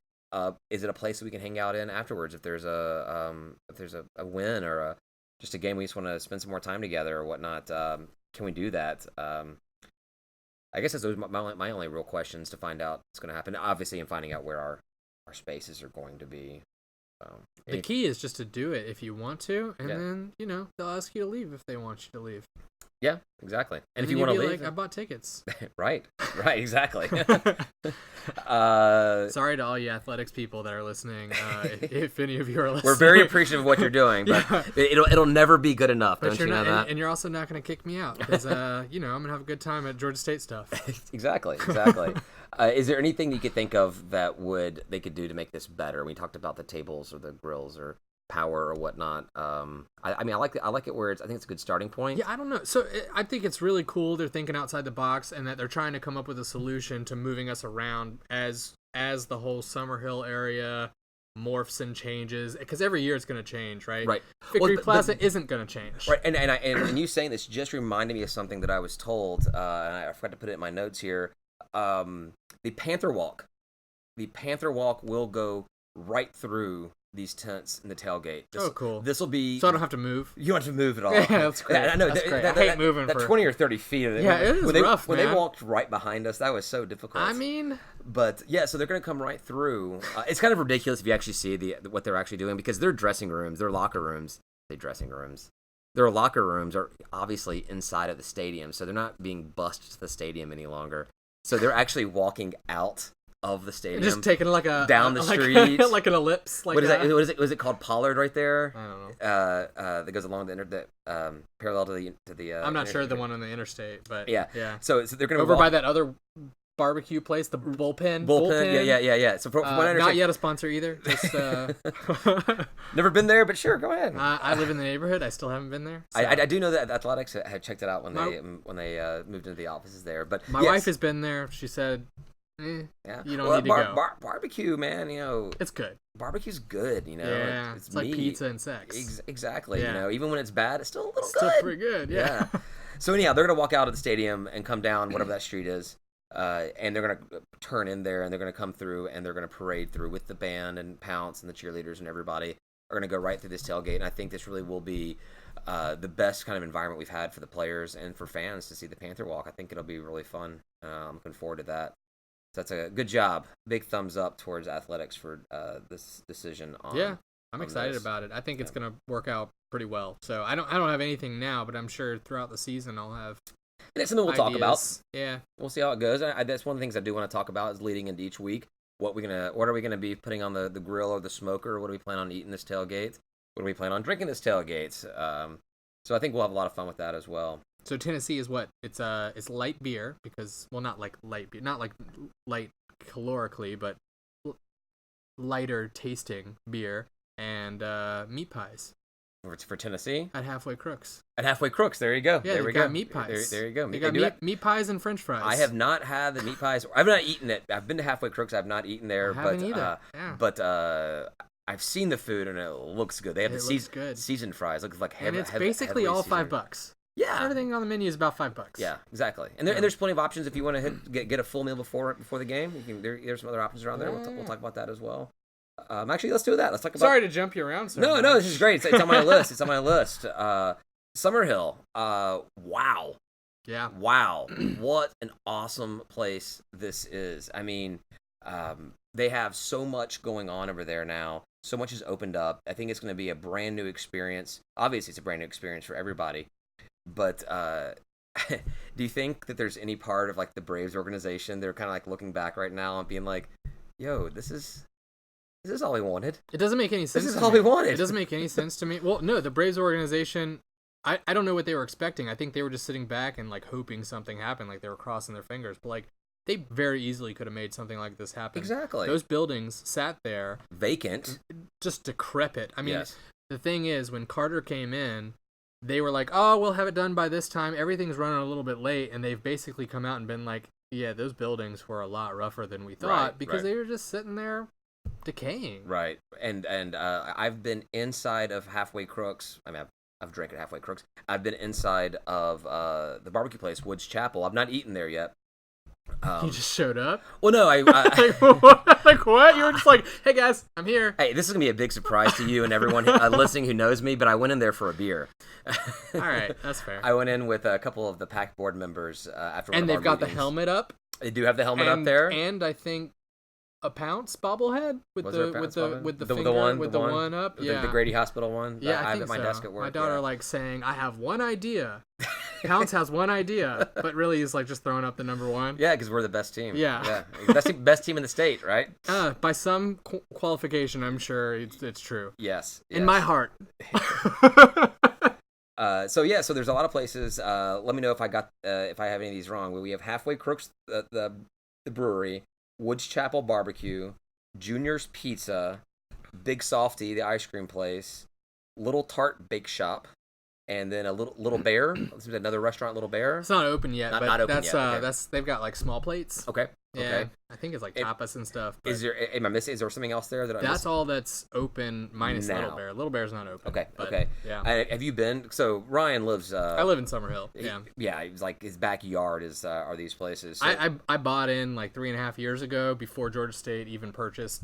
Is it a place that we can hang out in afterwards if there's a win or just a game we just want to spend some more time together or whatnot? Can we do that? I guess those are my only real questions to find out what's going to happen. Obviously, in finding out where our spaces are going to be. The key is just to do it if you want to, and then they'll ask you to leave if they want you to leave. Yeah, exactly. And if you want to leave, I bought tickets. right, exactly. Sorry to all you athletics people that are listening. If any of you are listening, we're very appreciative of what you're doing, but it'll never be good enough. But don't you know that? And you're also not going to kick me out because I'm going to have a good time at Georgia State stuff. Exactly. Is there anything you could think of that they could do to make this better? We talked about the tables or the grills or power or whatnot. I like it where I think it's a good starting point. Yeah, I don't know. So I think it's really cool they're thinking outside the box and that they're trying to come up with a solution to moving us around as the whole Summerhill area morphs and changes, because every year it's going to change, right? Right. Victory Plaza isn't going to change. Right. And you saying this just reminded me of something that I was told, and I forgot to put it in my notes here. The Panther Walk will go right through these tents in the tailgate. Cool. This will be... So I don't have to move? You don't have to move at all. Yeah, that's great. I know. That's great. I hate moving that 20 or 30 feet. Yeah, it is rough, When they walked right behind us, that was so difficult. I mean... But, yeah, so they're going to come right through. It's kind of ridiculous if you actually see what they're actually doing, because their dressing rooms, their locker rooms, their locker rooms are obviously inside of the stadium, so they're not being bussed to the stadium any longer. So they're actually walking out of the stadium, just taking down the street, like an ellipse. What is that? Was it called Pollard right there? I don't know. That goes along the parallel to the. I'm not sure the one on the interstate, but yeah. So they're going to over by that other barbecue place, the bullpen. Yeah. So from what I understand, not yet a sponsor either. Just never been there, but sure, go ahead. I live in the neighborhood. I still haven't been there. So. I do know that Athletics had checked it out when they moved into the offices there. But my wife has been there. She said. You don't need to go. Barbecue, man, it's good. Barbecue's good, Yeah, it's like pizza and sex. Exactly, even when it's bad, it's still a little still pretty good, yeah. So anyhow, they're going to walk out of the stadium and come down whatever that street is, and they're going to turn in there, and they're going to come through, and they're going to parade through with the band and Pounce and the cheerleaders and everybody are going to go right through this tailgate, and I think this really will be the best kind of environment we've had for the players and for fans to see the Panther Walk. I think it'll be really fun. I'm looking forward to that. So that's a good job. Big thumbs up towards Athletics for this decision. I'm excited about it. I think it's going to work out pretty well. So I don't have anything now, but I'm sure throughout the season I'll have. And it's something we'll talk about. Yeah, we'll see how it goes. That's one of the things I do want to talk about is leading into each week. What are we gonna be putting on the grill or the smoker? What do we plan on eating this tailgate? What do we plan on drinking this tailgate? So I think we'll have a lot of fun with that as well. So Tennessee is what? It's light beer because not like light beer, not like light calorically, but lighter tasting beer and meat pies. For Tennessee? At Halfway Crooks. There you go. Yeah, there we go. Meat pies. There you go. They got meat pies and French fries. I have not had the meat pies. I've not eaten it. I've been to Halfway Crooks. I've not eaten there. I haven't either. But I've seen the food and it looks good. They have good. seasoned fries. Looks like heavy. And it's basically all $5. Yeah, everything on the menu is about $5. Yeah, exactly. And there's plenty of options if you want to get a full meal before the game. There's some other options around there. We'll talk about that as well. Actually, let's do that. Let's talk about. Sorry to jump you around. No, this is great. It's on my list. Summerhill. Wow. Yeah. Wow. What an awesome place this is. I mean, they have so much going on over there now. So much has opened up. I think it's going to be a brand new experience. Obviously, it's a brand new experience for everybody. But do you think that there's any part of like the Braves organization they're kind of like looking back right now and being like, "Yo, this is all we wanted." It doesn't make any sense. This is all we wanted. It doesn't make any sense to me. Well, no, the Braves organization. I don't know what they were expecting. I think they were just sitting back and like hoping something happened, like they were crossing their fingers. But like they very easily could have made something like this happen. Exactly. Those buildings sat there vacant, just decrepit. I mean, The thing is, when Carter came in, they were like, oh, we'll have it done by this time. Everything's running a little bit late, and they've basically come out and been like, yeah, those buildings were a lot rougher than we thought because they were just sitting there decaying. Right. And I've been inside of Halfway Crooks. I mean, I've drank at Halfway Crooks. I've been inside of the barbecue place, Woods Chapel. I've not eaten there yet. You just showed up? Well, no, like what? You were just like, hey guys, I'm here. Hey, this is gonna be a big surprise to you and everyone listening who knows me. But I went in there for a beer. All right, that's fair. I went in with a couple of the PAC board members after. And they've got the helmet up. They do have the helmet up there, and I think a Pounce bobblehead with the one up. Yeah, the Grady Hospital one. Yeah, I have at my desk at work. My daughter saying, "I have one idea." Pounce has one idea, but really he's like just throwing up the number one. Yeah, because we're the best team. Yeah. Best team in the state, right? By some qualification, I'm sure it's true. Yes. In my heart. So there's a lot of places. Let me know if I have any of these wrong. We have Halfway Crooks, the brewery, Woods Chapel Barbecue, Junior's Pizza, Big Softy, the ice cream place, Little Tart Bake Shop, and then a Little Bear. Another restaurant, Little Bear. It's not open yet, but open yet. Okay. That's they've got like small plates. Okay. Yeah, okay. I think it's like tapas and stuff. Am I missing? Is there something else there that that's all that's open minus now. Little Bear. Little Bear's not open. Okay. But, okay. Yeah. Have you been? So Ryan lives. I live in Summerhill. Yeah. It was like his backyard are these places. So. I bought in like 3.5 years ago before Georgia State even purchased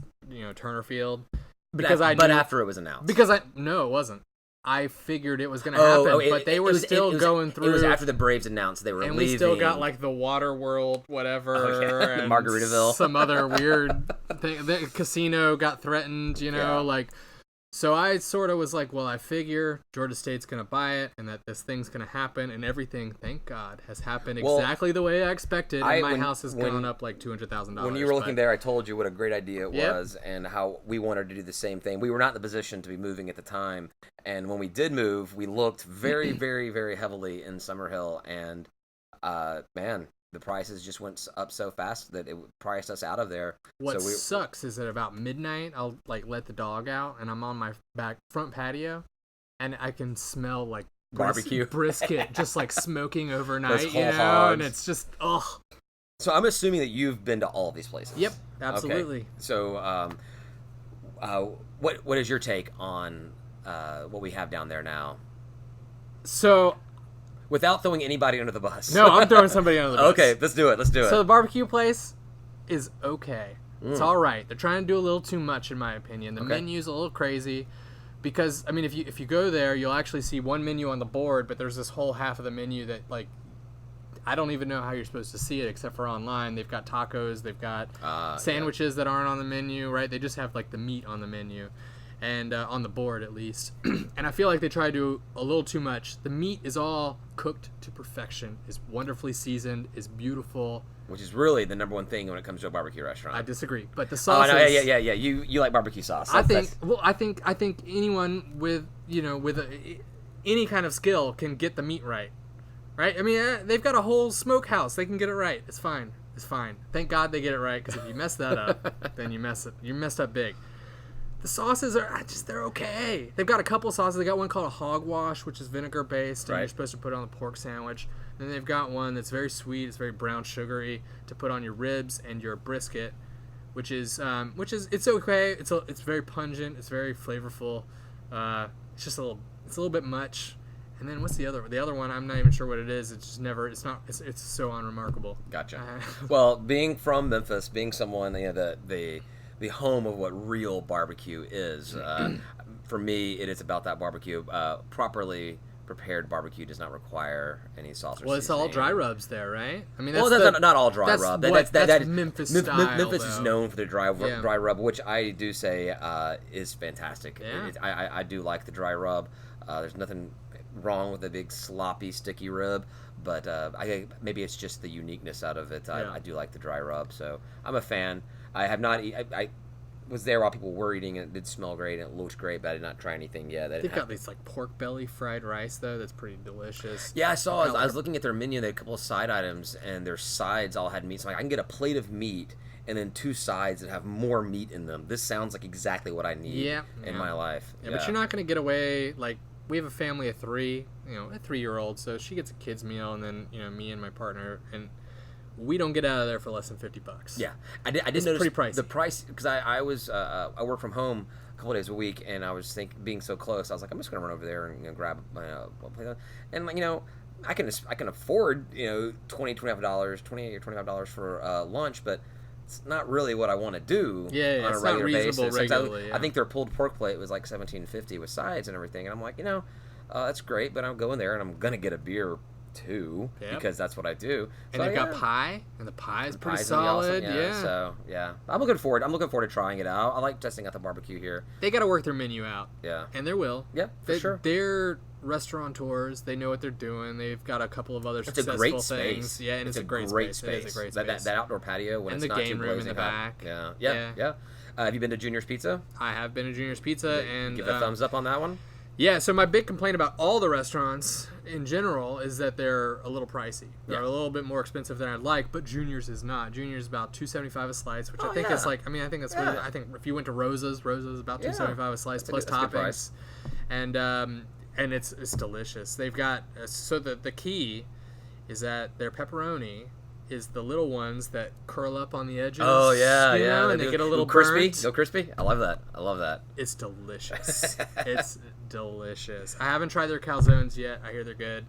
Turner Field but after it was announced. Because it wasn't. I figured it was going to happen, but they were still going through. It was after the Braves announced they were leaving. And we still got like the Water World, whatever, and Margaritaville. Some other weird thing. The casino got threatened, like. So I sort of was like, well, I figure Georgia State's going to buy it and that this thing's going to happen, and everything, thank God, has happened exactly the way I expected, and my house has gone up like $200,000. When you were looking there, I told you what a great idea it was and how we wanted to do the same thing. We were not in the position to be moving at the time, and when we did move, we looked very, very, very heavily in Summerhill, and man, the prices just went up so fast that it priced us out of there. What sucks is that about midnight, I'll like let the dog out, and I'm on my front patio, and I can smell like barbecue brisket just like smoking overnight, hogs. And it's just ugh. So I'm assuming that you've been to all of these places. Yep, absolutely. Okay. So, what is your take on what we have down there now? So. Without throwing anybody under the bus. No, I'm throwing somebody under the bus. Okay, let's do it. So the barbecue place is okay. It's all right. They're trying to do a little too much, in my opinion. The menu's a little crazy because, I mean, if you go there, you'll actually see one menu on the board, but there's this whole half of the menu that, like, I don't even know how you're supposed to see it except for online. They've got tacos. They've got sandwiches that aren't on the menu, right? They just have, like, the meat on the menu. And on the board, at least. And I feel like they try to do a little too much. The meat is all cooked to perfection, is wonderfully seasoned, is beautiful. Which is really the number one thing when it comes to a barbecue restaurant. I disagree, but the sauce. Oh, no, yeah. You like barbecue sauce. I think anyone with any kind of skill can get the meat right. I mean, they've got a whole smokehouse. They can get it right. It's fine. Thank God they get it right, because if you mess that up, then you messed up big. The sauces they're okay. They've got a couple sauces. They got one called a hogwash, which is vinegar based, and you're supposed to put it on the pork sandwich. Then they've got one that's very sweet. It's very brown sugary to put on your ribs and your brisket, which is it's okay. It's very pungent. It's very flavorful. It's just a little bit much. And then what's the other one? The other one, I'm not even sure what it is. It's so unremarkable. Gotcha. Well, being from Memphis, being someone the home of what real barbecue is. For me, it is about that barbecue. Properly prepared barbecue does not require any sauce or Well, it's all dry rubs there, right? I mean, that's not all dry rub. That's Memphis style. Memphis is known for the dry rub, which I do say is fantastic. Yeah. I do like the dry rub. There's nothing wrong with a big sloppy sticky rib, but maybe it's just the uniqueness out of it. I do like the dry rub, so I'm a fan. I have not. I was there while people were eating, and it did smell great, and it looked great, but I did not try anything yet. They've got these like pork belly fried rice though. That's pretty delicious. Yeah, I saw. I was looking at their menu. They had a couple of side items, and their sides all had meat. So I can get a plate of meat and then two sides that have more meat in them. This sounds like exactly what I need in my life. Yeah, but you're not going to get away like we have a family of 3, a 3-year-old, so she gets a kid's meal, and then me and my partner, and we don't get out of there for less than $50. Yeah, I did notice pretty pricey. The price, because I work from home a couple days a week, and I was being so close, I was like, I'm just gonna run over there and grab and I can afford $28 or $25 for lunch, but it's not really what I want to do on a regular basis. I think their pulled pork plate was like $17.50 with sides and everything, and I'm like, that's great, but I'm going there and I'm gonna get a beer too, because that's what I do. And they've got pie, and the pie is pretty solid. Awesome. So I'm looking forward to trying it out. I like testing out the barbecue here. They got to work their menu out. Yeah, and they will. Yeah, for sure. They're restaurateurs. They know what they're doing. They've got a couple of other successful things. Space. Yeah, and it's a great space. It is a great space. That outdoor patio when and it's the not game too room in the hot. back. Yeah. Have you been to Junior's Pizza? I have been to Junior's Pizza, and give a thumbs up on that one. Yeah, so my big complaint about all the restaurants in general is that they're a little pricey. They're a little bit more expensive than I'd like, but Junior's is not. Junior's is about $2.75 a slice, which I think is like, I think that's what I think if you went to Rosa's is about $2.75 a slice plus toppings. And it's delicious. They've got so the key is that their pepperoni is the little ones that curl up on the edges. Oh yeah, and they get a little crispy. burnt. Go crispy. I love that. It's delicious. It's delicious. I haven't tried their calzones yet. I hear they're good.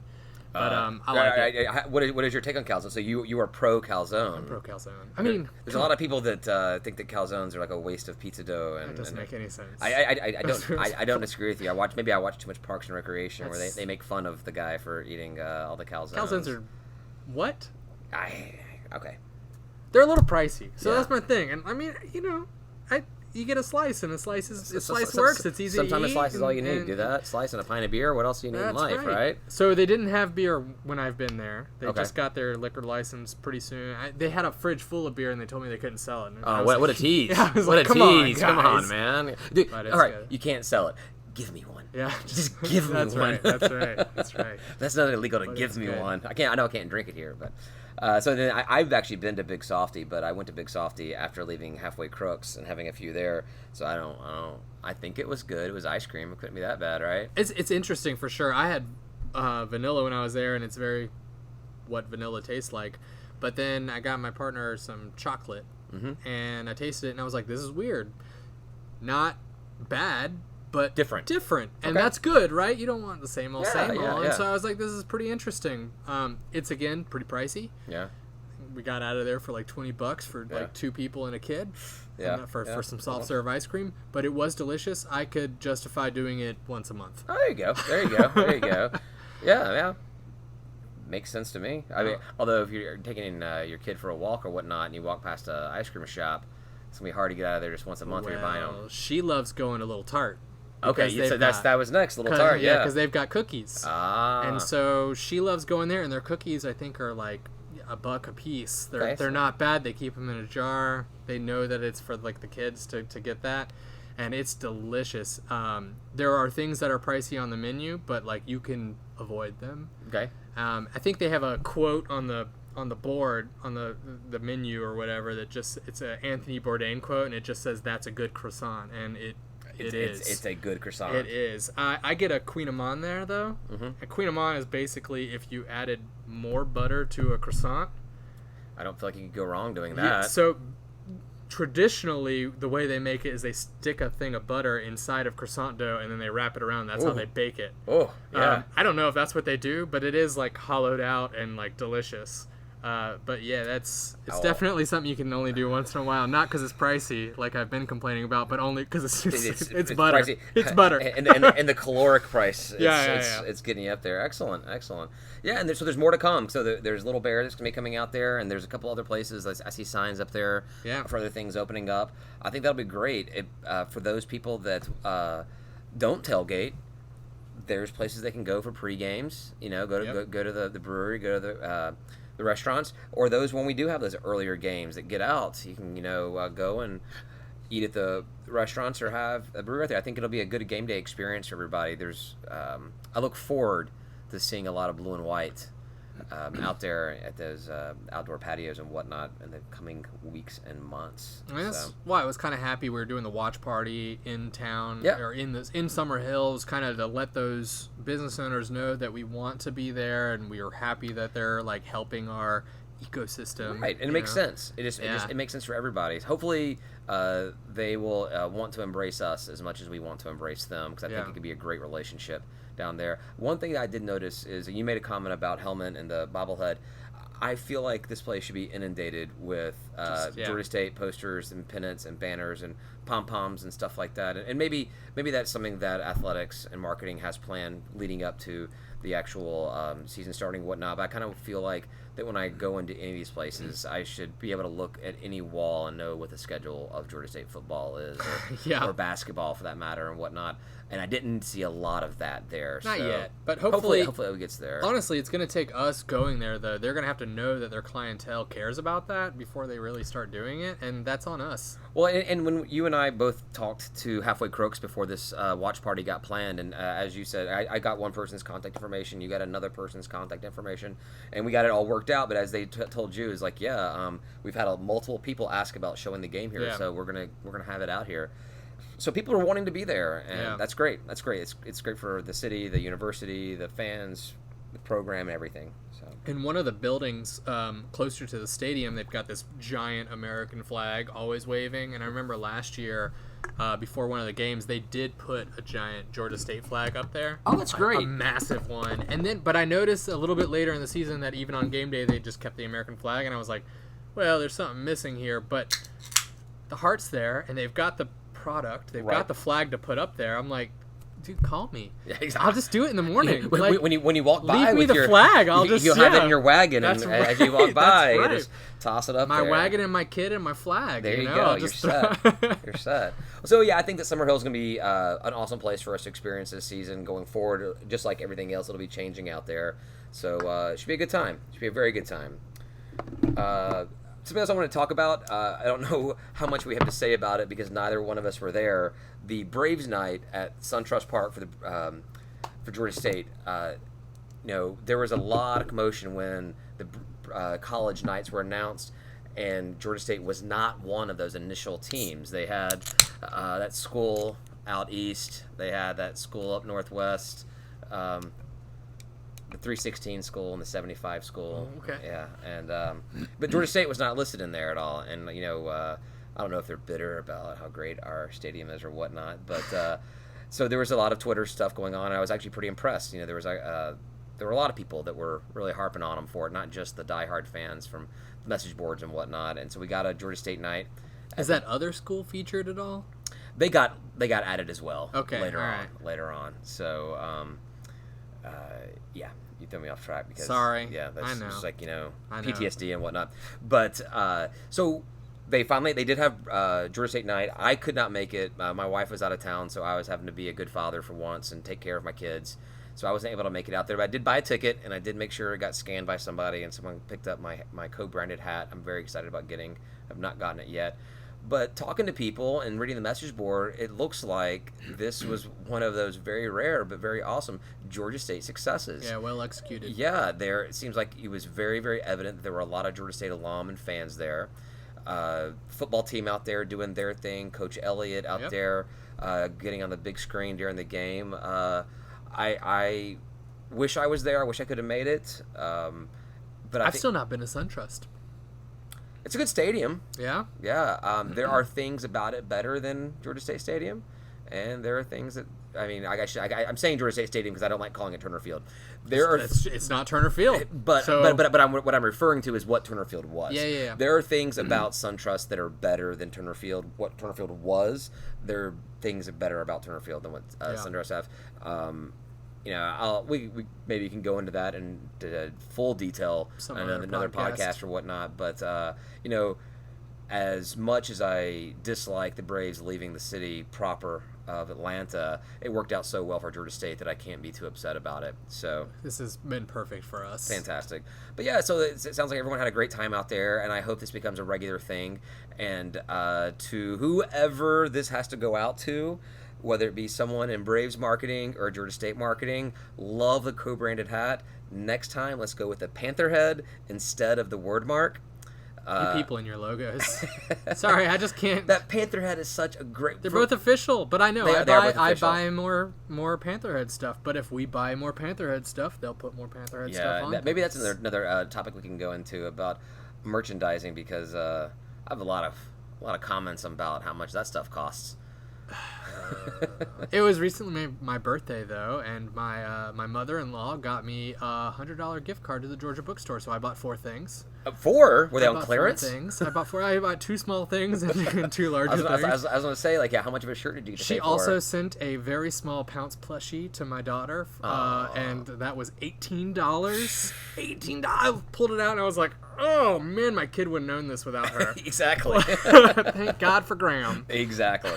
But I like it. What is your take on calzone? So you are pro calzone. I'm pro calzone. I mean, there's a lot of people that think that calzones are like a waste of pizza dough. And that doesn't make any sense. I don't disagree with you. I watch too much Parks and Recreation where they make fun of the guy for eating all the calzones. Calzones are what? Okay. They're a little pricey, so that's my thing. And I mean, you get a slice, and a slice works. It's easy to eat. Sometimes a slice is all you need. Do that. Slice and a pint of beer. What else do you need in life, right? So they didn't have beer when I've been there. They just got their liquor license pretty soon. They had a fridge full of beer, and they told me they couldn't sell it. What a tease! What a tease! Come on, man. Dude, all right, good. you can't sell it. Give me one. Yeah, just give me one. Right. That's right. That's not illegal to give me one. I know I can't drink it here, but so then I've actually been to Big Softy, but I went to Big Softy after leaving Halfway Crooks and having a few there. So I think it was good. It was ice cream. It couldn't be that bad, right? It's interesting for sure. I had vanilla when I was there, and it's very what vanilla tastes like. But then I got my partner some chocolate, and I tasted it, and I was like, "This is weird. Not bad." But different, and that's good, right? You don't want the same old. And so I was like, "This is pretty interesting." It's again pretty pricey. Yeah, we got out of there for like $20 for like 2 people and a kid. For some soft serve ice cream, but it was delicious. I could justify doing it once a month. Oh, there you go. Yeah. Makes sense to me. I mean, although if you're taking your kid for a walk or whatnot, and you walk past an ice cream shop, it's gonna be hard to get out of there just once a month when you're buying them. She loves going to Little Tart. Okay, so that was next, Little Tart, yeah. because they've got cookies. And so she loves going there, and their cookies, I think, are like $1 a piece. They're not bad. They keep them in a jar. They know that it's for like the kids to get that, and it's delicious. There are things that are pricey on the menu, but like you can avoid them. Okay. I think they have a quote on the board on the menu or whatever that it's an Anthony Bourdain quote, and it just says that's a good croissant, and it is. It's a good croissant. It is. I get a Queen Amman there, though. A Queen Amman is basically if you added more butter to a croissant. I don't feel like you could go wrong doing that. Yeah, so traditionally, the way they make it is they stick a thing of butter inside of croissant dough, and then they wrap it around. That's how they bake it. Oh, yeah. I don't know if that's what they do, but it is like hollowed out and like delicious. But yeah, it's definitely something you can only do once in a while. Not because it's pricey, like I've been complaining about, but only because it's butter. Pricey. It's butter. and the caloric price. It's getting you up there. Excellent. Yeah, and so there's more to come. So there's Little Bear that's gonna be coming out there, and there's a couple other places. I see signs up there for other things opening up. I think that'll be great for those people that don't tailgate. There's places they can go for pre-games. Go to the brewery, go to the restaurants, or those when we do have those earlier games that get out, you can go and eat at the restaurants or have a brewery out there. I think it'll be a good game day experience for everybody. I look forward to seeing a lot of blue and white out there at those outdoor patios and whatnot in the coming weeks and months. I mean, that's why I was kind of happy we were doing the watch party in town, Yeah. or in Summerhill, was kind of to let those business owners know that we want to be there, and we are happy that they're like helping our ecosystem. Right, and it makes sense. It makes sense for everybody. Hopefully, they will want to embrace us as much as we want to embrace them, because I think it could be a great relationship down there. One thing that I did notice is you made a comment about Hellman and the bobblehead. I feel like this place should be inundated with Georgia State posters and pennants and banners and pom-poms and stuff like that. And maybe that's something that athletics and marketing has planned leading up to the actual season starting and whatnot. But I kind of feel like that when I go into any of these places, I should be able to look at any wall and know what the schedule of Georgia State football is, or basketball for that matter, and whatnot. And I didn't see a lot of that there. Not yet, but hopefully it gets there. Honestly, it's going to take us going there, though. They're going to have to know that their clientele cares about that before they really start doing it, and that's on us. Well, and when you and I both talked to Halfway Crooks before this watch party got planned, and as you said, I got one person's contact information, you got another person's contact information, and we got it all worked out. But as they told you, is like, we've had multiple people ask about showing the game here, so we're gonna have it out here. So people are wanting to be there, and that's great. That's great. It's great for the city, the university, the fans, the program, and everything. So. In one of the buildings closer to the stadium, they've got this giant American flag always waving. And I remember last year, before one of the games, they did put a giant Georgia State flag up there. Oh, that's great. A massive one. But I noticed a little bit later in the season that even on game day, they just kept the American flag. And I was like, well, there's something missing here. But the heart's there, and they've got the product. They've got the flag to put up there. I'm like, dude, call me. Yeah, exactly. I'll just do it in the morning. When you walk by, leave me the flag. You'll have it in your wagon, and as you walk by, you just toss it up. My wagon and my kid and my flag. There you go. You're set. You're set. So I think that Summerhill is going to be an awesome place for us to experience this season going forward. Just like everything else, it'll be changing out there. So it should be a good time. It should be a very good time. Something else I want to talk about, I don't know how much we have to say about it because neither one of us were there. The Braves night at SunTrust Park for Georgia State, there was a lot of commotion when the college nights were announced, and Georgia State was not one of those initial teams. They had that school out east. They had that school up northwest. The 316 school and the 75 school. Okay. Yeah, and but Georgia State was not listed in there at all. And I don't know if they're bitter about how great our stadium is or whatnot. But so there was a lot of Twitter stuff going on. And I was actually pretty impressed. There were a lot of people that were really harping on them for it, not just the diehard fans from message boards and whatnot. And so we got a Georgia State night. Is that other school featured at all? They got added as well. Okay. Later on. So. You threw me off track because that's just like PTSD and whatnot. But so they did have Georgia State night. I could not make it. My wife was out of town, so I was having to be a good father for once and take care of my kids. So I wasn't able to make it out there. But I did buy a ticket, and I did make sure it got scanned by somebody, and someone picked up my co-branded hat. I'm very excited about getting. I've not gotten it yet. But talking to people and reading the message board, it looks like this was one of those very rare but very awesome Georgia State successes. Yeah, well executed. Yeah, it seems like it was very, very evident that there were a lot of Georgia State alum and fans there. Football team out there doing their thing. Coach Elliott out there getting on the big screen during the game. I wish I was there. I wish I could have made it. But I've still not been to SunTrust. It's a good stadium. Yeah? Yeah. There are things about it better than Georgia State Stadium, and there are things that I'm saying Georgia State Stadium because I don't like calling it Turner Field. It's not Turner Field. But what I'm referring to is what Turner Field was. Yeah. There are things about SunTrust that are better than Turner Field. What Turner Field was, there are things better about Turner Field than what SunTrust have. We maybe can go into that in full detail on another podcast or whatnot. But as much as I dislike the Braves leaving the city proper of Atlanta, it worked out so well for Georgia State that I can't be too upset about it. So this has been perfect for us. Fantastic. But yeah, so it sounds like everyone had a great time out there, and I hope this becomes a regular thing. And to whoever this has to go out to, whether it be someone in Braves marketing or Georgia State marketing, love the co-branded hat. next time, let's go with the panther head instead of the word mark. You people in your logos. Sorry, I just can't. That panther head is such a great. They're both official, but I know I buy more Pantherhead stuff. But if we buy more Pantherhead stuff, they'll put more Pantherhead stuff on. Maybe that's another topic we can go into about merchandising, because I have a lot of comments about how much that stuff costs. It was recently my birthday though, and my mother-in-law got me a $100 gift card to the Georgia bookstore, so I bought 4 things. 4? Were they on clearance? 4 things. I bought 2 small things and 2 larger things. I was going to say, like, how much of a shirt did you get? She also sent a very small Pounce plushie to my daughter, and that was $18. $18. I pulled it out and I was like, oh man, my kid wouldn't own this without her. Exactly. Thank God for Graham. Exactly.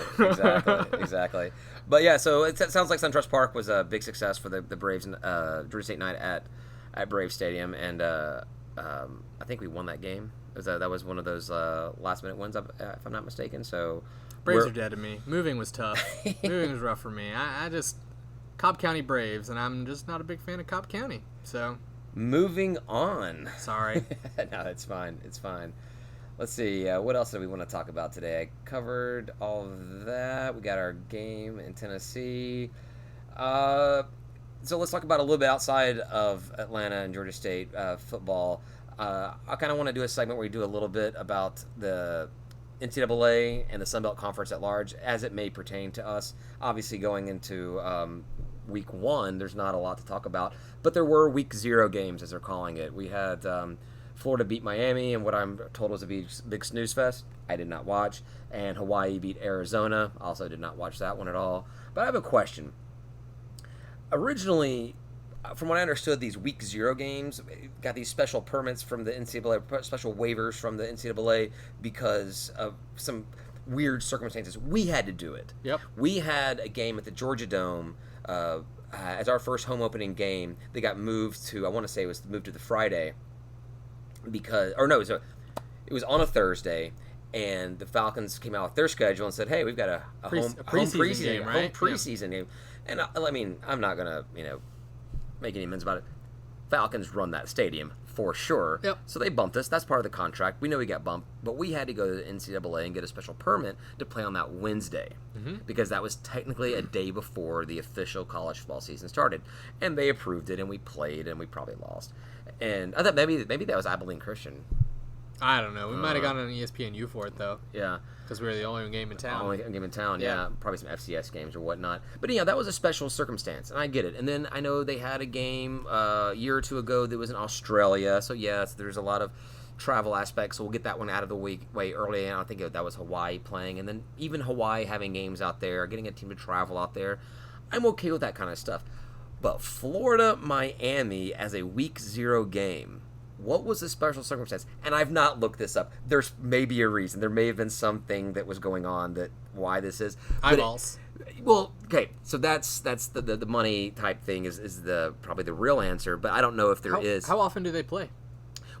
But yeah, so it sounds like SunTrust Park was a big success for the Braves Georgia State night at Brave Stadium, and I think we won that game. That was one of those last minute wins, if I'm not mistaken. So Braves are dead to me. Moving was tough. Moving was rough for me. I just Cobb County Braves, and I'm just not a big fan of Cobb County. So moving on. Sorry. No, it's fine. It's fine. Let's see. What else do we want to talk about today? I covered all of that. We got our game in Tennessee. So let's talk about a little bit outside of Atlanta and Georgia State football. I kind of want to do a segment where we do a little bit about the NCAA and the Sun Belt Conference at large, as it may pertain to us. Obviously, going into week 1, there's not a lot to talk about, but there were week 0 games, as they're calling it. We had Florida beat Miami, and what I'm told was a big snooze fest. I did not watch. And Hawaii beat Arizona. Also did not watch that one at all. But I have a question. Originally, from what I understood, these week 0 games got these special permits from the NCAA, special waivers from the NCAA because of some weird circumstances. We had to do it. Yep. We had a game at the Georgia Dome as our first home opening game. They got moved to, I want to say it was moved to the Friday. It was on a Thursday, and the Falcons came out with their schedule and said, "Hey, we've got a home preseason game." And I mean, I'm not gonna make any amends about it. Falcons run that stadium for sure. Yep. So they bumped us. That's part of the contract. We know we got bumped, but we had to go to the NCAA and get a special permit to play on that Wednesday, because that was technically a day before the official college football season started. And they approved it, and we played, and we probably lost. And I thought maybe that was Abilene Christian. I don't know. We might have gotten an ESPNU for it, though. Yeah. Because we were the only game in town. Only game in town, yeah. Probably some FCS games or whatnot. But, that was a special circumstance, and I get it. And then I know they had a game a year or 2 ago that was in Australia. So, yes, there's a lot of travel aspects. So we'll get that one out of the way early. And I think that was Hawaii playing. And then even Hawaii having games out there, getting a team to travel out there. I'm okay with that kind of stuff. But Florida, Miami as a week 0 game, what was the special circumstance? And I've not looked this up. There's maybe a reason. There may have been something that was going on why this is. Eyeballs. Well, okay, so that's the money type thing is probably the real answer, but I don't know if there is. How often do they play?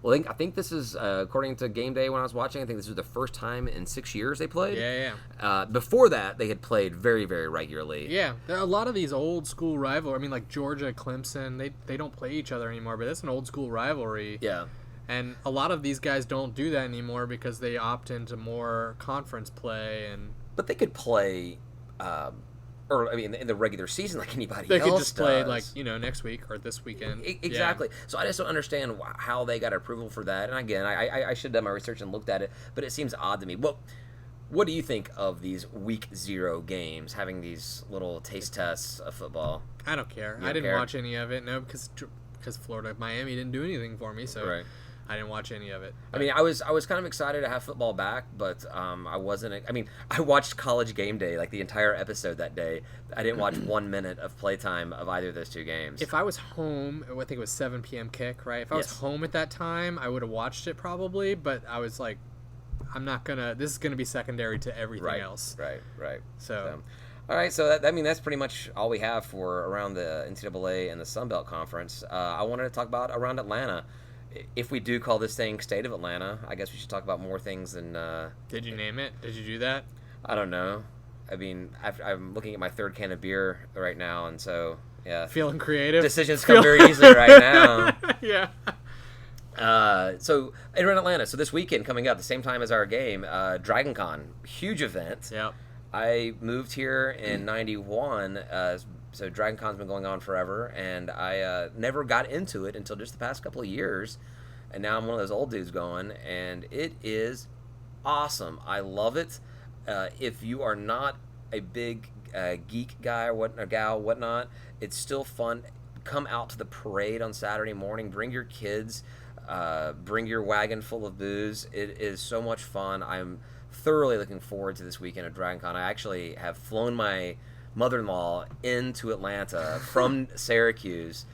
Well, I think this is, according to Game Day when I was watching, I think this was the first time in 6 years they played. Yeah. Before that, they had played very, very regularly. Yeah. There are a lot of these old school rivalries. I mean, like Georgia, Clemson, they don't play each other anymore, but it's an old school rivalry. Yeah. And a lot of these guys don't do that anymore because they opt into more conference play. But they could play... in the regular season like anybody else. They could just play does. Next week or this weekend. Exactly. Yeah. So I just don't understand how they got approval for that. And again, I should have done my research and looked at it, but it seems odd to me. Well, what do you think of these week 0 games, having these little taste tests of football? I don't care. I didn't watch any of it. No, because Florida, Miami didn't do anything for me. So. Right. I didn't watch any of it. I mean, I was kind of excited to have football back, but I wasn't. I mean, I watched College Game Day, like the entire episode that day. I didn't watch 1 minute of playtime of either of those 2 games. If I was home, I think it was 7 p.m. kick, right? If I was home at that time, I would have watched it probably, but I was like, this is going to be secondary to everything else. Right. So all right, so that's pretty much all we have for around the NCAA and the Sun Belt Conference. I wanted to talk about around Atlanta. If we do call this thing State of Atlanta, I guess we should talk about more things than... Did you name it? Did you do that? I don't know. I mean, I'm looking at my 3rd can of beer right now, and so... Yeah. Feeling creative. Decisions come very easily right now. Yeah. So in Atlanta, so this weekend coming up, the same time as our game, DragonCon, huge event. Yep. I moved here in '91, so DragonCon's been going on forever, and I never got into it until just the past couple of years, and now I'm one of those old dudes going, and it is awesome. I love it. If you are not a big geek guy or gal, whatnot, it's still fun. Come out to the parade on Saturday morning. Bring your kids. Bring your wagon full of booze. It is so much fun. I'm thoroughly looking forward to this weekend of DragonCon. I actually have flown my mother-in-law into Atlanta from Syracuse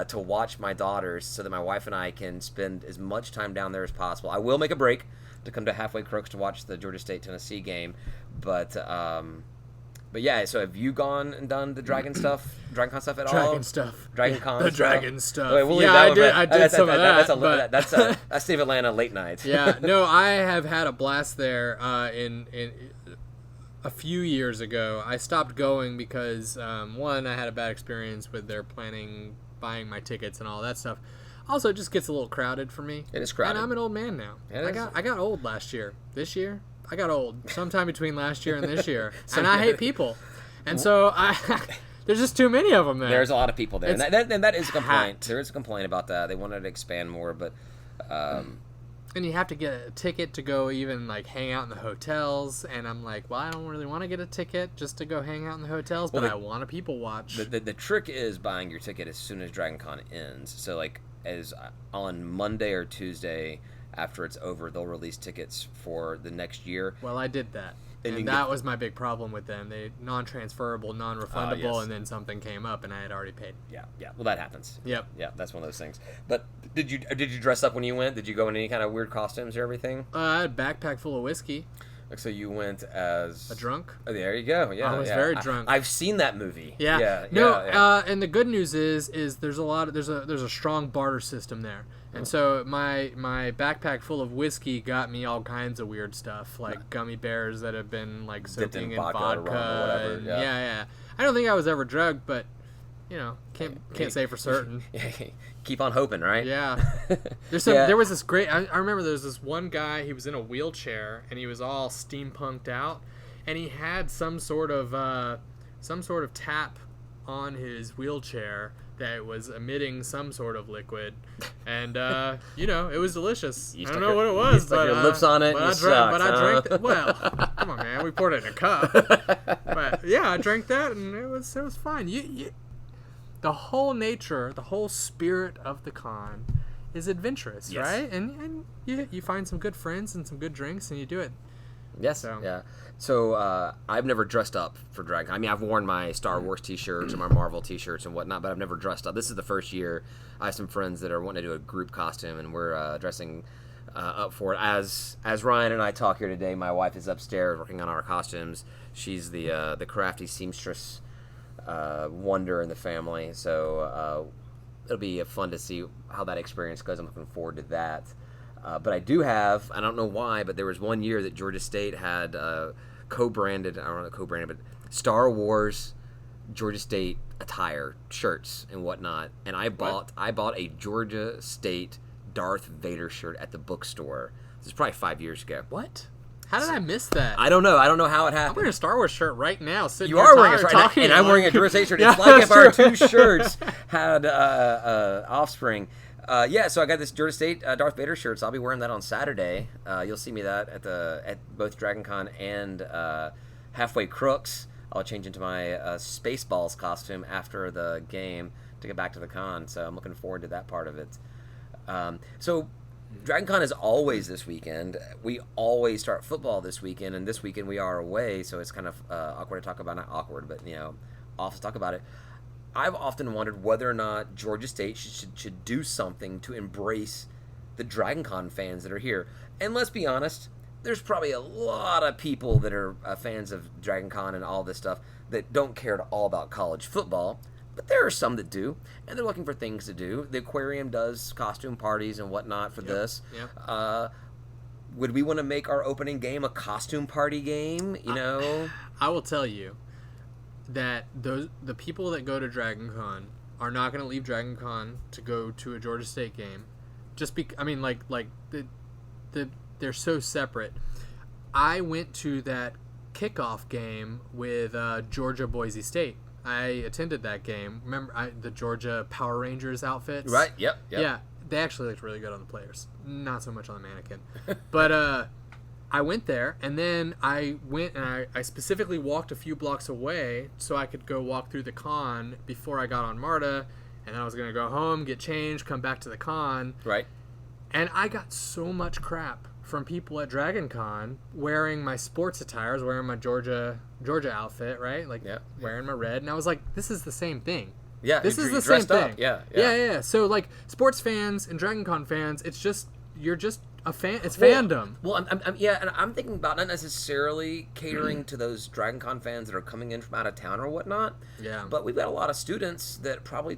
to watch my daughters so that my wife and I can spend as much time down there as possible. I will make a break to come to Halfway Crooks to watch the Georgia State-Tennessee game, but yeah, so have you gone and done the DragonCon stuff at all? Dragon stuff. DragonCon The stuff? Dragon stuff. Wait, we'll leave Yeah, that I one did. for- I did some of that. That's Steve Atlanta late night. Yeah, no, I have had a blast there. In a few years ago, I stopped going because one, I had a bad experience with their buying my tickets and all that stuff. Also, it just gets a little crowded for me. It is crowded. And I'm an old man now. I got old last year. This year, I got old. Sometime between last year and this year. And I hate people. And so there's just too many of them there. There's a lot of people there. And that is a complaint. There is a complaint about that. They wanted to expand more, but... and you have to get a ticket to go even like hang out in the hotels, and I'm like, well, I don't really want to get a ticket just to go hang out in the hotels, but I want to people watch. The trick is buying your ticket as soon as DragonCon ends. So like as on Monday or Tuesday after it's over, they'll release tickets for the next year. Well, I did that. And that was my big problem with them. They non-transferable, non-refundable, yes. And then something came up, and I had already paid. Yeah. Well, that happens. Yep. Yeah, that's one of those things. But did you dress up when you went? Did you go in any kind of weird costumes or everything? I had a backpack full of whiskey. So you went as a drunk. Oh, there you go. Yeah, I was very drunk. I've seen that movie. Yeah. And the good news is there's a strong barter system there. And so my backpack full of whiskey got me all kinds of weird stuff, like gummy bears that have been like soaking in vodka. Or whatever. Yeah. I don't think I was ever drugged, but can't say for certain. Keep on hoping, right? Yeah. There was this great. I remember there was this one guy. He was in a wheelchair and he was all steampunked out, and he had some sort of tap on his wheelchair that was emitting some sort of liquid, and it was delicious. I don't know what it was, but your lips on it. I drank. Well, come on, man, we poured it in a cup. But yeah, I drank that, and it was fine. The whole nature, the whole spirit of the con is adventurous, yes. Right? And you find some good friends and some good drinks, and you do it. Yes. Yeah. So I've never dressed up for DragonCon. I mean, I've worn my Star Wars T-shirts and my Marvel T-shirts and whatnot, but I've never dressed up. This is the first year. I have some friends that are wanting to do a group costume, and we're dressing up for it. As Ryan and I talk here today, my wife is upstairs working on our costumes. She's the crafty seamstress wonder in the family. So it'll be fun to see how that experience goes. I'm looking forward to that. But I do have, I don't know why, but there was one year that Georgia State had co-branded, I don't know co-branded, but Star Wars Georgia State attire, shirts and whatnot. And I bought a Georgia State Darth Vader shirt at the bookstore. This is probably 5 years ago. What? How did I miss that? I don't know how it happened. I'm wearing a Star Wars shirt right now. You are wearing a shirt, and I'm wearing a Georgia State shirt. It's like if our two shirts had offspring. So I got this Georgia State Darth Vader shirt, so I'll be wearing that on Saturday. You'll see me that at both DragonCon and Halfway Crooks. I'll change into my Spaceballs costume after the game to get back to the con, so I'm looking forward to that part of it. So DragonCon is always this weekend. We always start football this weekend, and this weekend we are away, so it's kind of awkward to talk about. Not awkward, but off to talk about it. I've often wondered whether or not Georgia State should do something to embrace the DragonCon fans that are here. And let's be honest, there's probably a lot of people that are fans of DragonCon and all this stuff that don't care at all about college football. But there are some that do, and they're looking for things to do. The aquarium does costume parties and whatnot for this. Yep. Would we want to make our opening game a costume party game? I will tell you, that the people that go to Dragon Con are not going to leave Dragon Con to go to a Georgia State game. They're so separate. I went to that kickoff game with Georgia Boise State. I attended that game. Remember the Georgia Power Rangers outfits? Right. Yep. Yeah, they actually looked really good on the players. Not so much on the mannequin. But I went there, and then I went and I specifically walked a few blocks away so I could go walk through the con before I got on MARTA, and then I was going to go home, get changed, come back to the con. Right. And I got so much crap from people at Dragon Con wearing my sports attire. I was wearing my Georgia outfit, right? Like, wearing my red, and I was like, this is the same thing. Yeah, this is the same thing. Yeah. So, like, sports fans and Dragon Con fans, you're just a fan. It's fandom. Well, and I'm thinking about not necessarily catering to those Dragon Con fans that are coming in from out of town or whatnot. Yeah. But we've got a lot of students that probably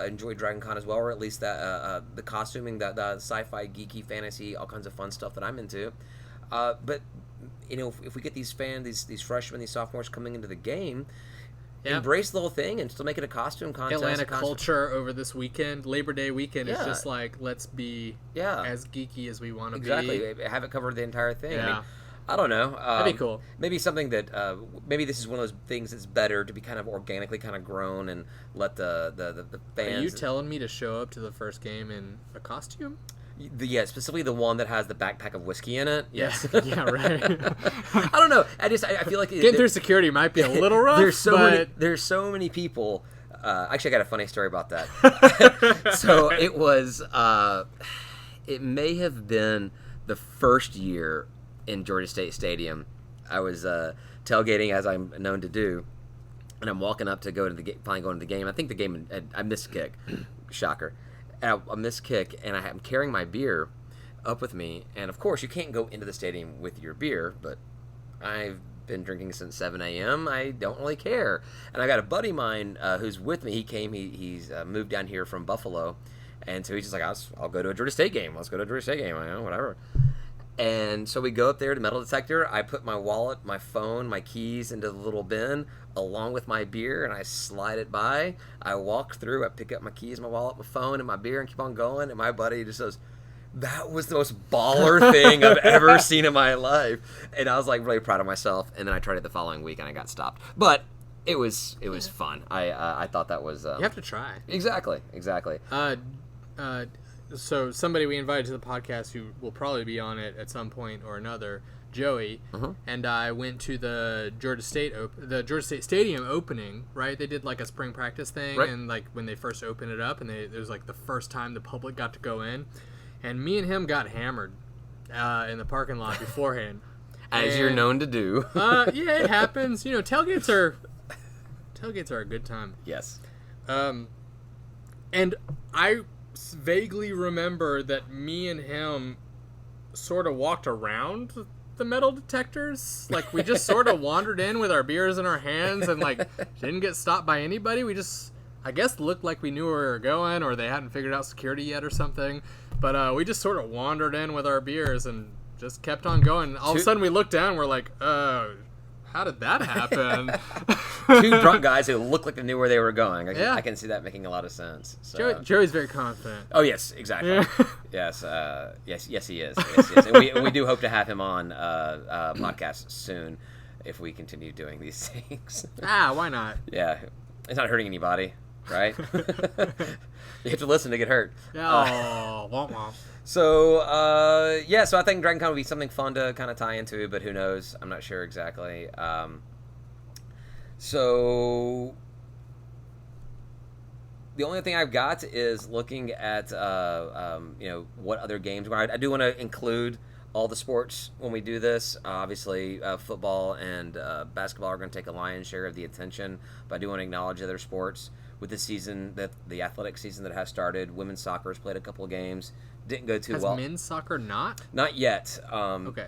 enjoy Dragon Con as well, or at least that the costuming, the sci-fi, geeky, fantasy, all kinds of fun stuff that I'm into. But you know, if we get these these freshmen, these sophomores coming into the game. Yeah. Embrace the whole thing and still make it a costume contest. Atlanta culture over this weekend, Labor Day weekend, is just like, let's be as geeky as we want to be. Exactly. Have it cover the entire thing. Yeah. I mean, I don't know. That'd be cool. Maybe something that maybe this is one of those things that's better to be kind of organically kind of grown and let the fans. Are you telling me to show up to the first game in a costume? Specifically the one that has the backpack of whiskey in it. Yes. Yeah, right. I don't know. I feel like getting through security might be a little rough. There's so many people. Actually, I got a funny story about that. So it was. It may have been the first year in Georgia State Stadium. I was tailgating, as I'm known to do, and I'm walking up to go to the finally going to the game. I think the game I missed kick. Shocker. I missed kick, and I'm carrying my beer up with me. And, of course, you can't go into the stadium with your beer, but I've been drinking since 7 a.m. I don't really care. And I got a buddy of mine who's with me. He came. He's moved down here from Buffalo. And so he's just like, I'll go to a Georgia State game. Let's go to a Georgia State game. I know, whatever. And so we go up there to metal detector. I put my wallet, my phone, my keys into the little bin along with my beer, and I slide it by. I walk through. I pick up my keys, my wallet, my phone, and my beer, and keep on going. And my buddy just goes, "That was the most baller thing I've ever seen in my life." And I was like really proud of myself. And then I tried it the following week, and I got stopped. But it was fun. I thought that was. You have to try. Exactly. So somebody we invited to the podcast who will probably be on it at some point or another, Joey, and I went to the Georgia State Stadium opening. Right, they did like a spring practice thing, right. And like when they first opened it up, and it was like the first time the public got to go in, and me and him got hammered in the parking lot beforehand, as you're known to do. Yeah, it happens. You know, tailgates are a good time. Yes. And I vaguely remember that me and him sort of walked around the metal detectors. Like, we just sort of wandered in with our beers in our hands and, like, didn't get stopped by anybody. We just, I guess, looked like we knew where we were going, or they hadn't figured out security yet or something. But we just sort of wandered in with our beers and just kept on going. All of a sudden, we looked down and we're like, how did that happen? Two drunk guys who looked like they knew where they were going. I can see that making a lot of sense. So. Joey's very confident. Oh, yes, exactly. Yeah. Yes, he is. Yes. And we do hope to have him on podcast soon if we continue doing these things. Why not? Yeah. It's not hurting anybody, right? You have to listen to get hurt. Womp womp. So, so I think Dragon Con would be something fun to kind of tie into, but who knows? I'm not sure exactly. So, the only thing I've got is looking at, what other games. I do want to include all the sports when we do this. Obviously, football and basketball are going to take a lion's share of the attention, but I do want to acknowledge other sports. With the season, the athletic season that has started, women's soccer has played a couple of games. Didn't go too well. Has men's soccer not? Not yet. Okay.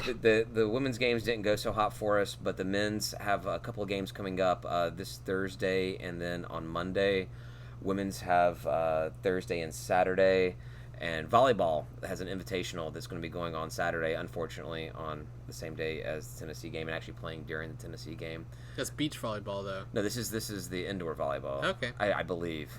The women's games didn't go so hot for us, but the men's have a couple of games coming up this Thursday and then on Monday. Women's have Thursday and Saturday. And volleyball has an invitational that's going to be going on Saturday, unfortunately, on the same day as the Tennessee game, and actually playing during the Tennessee game. That's beach volleyball, though. No, this is the indoor volleyball. Okay. I believe.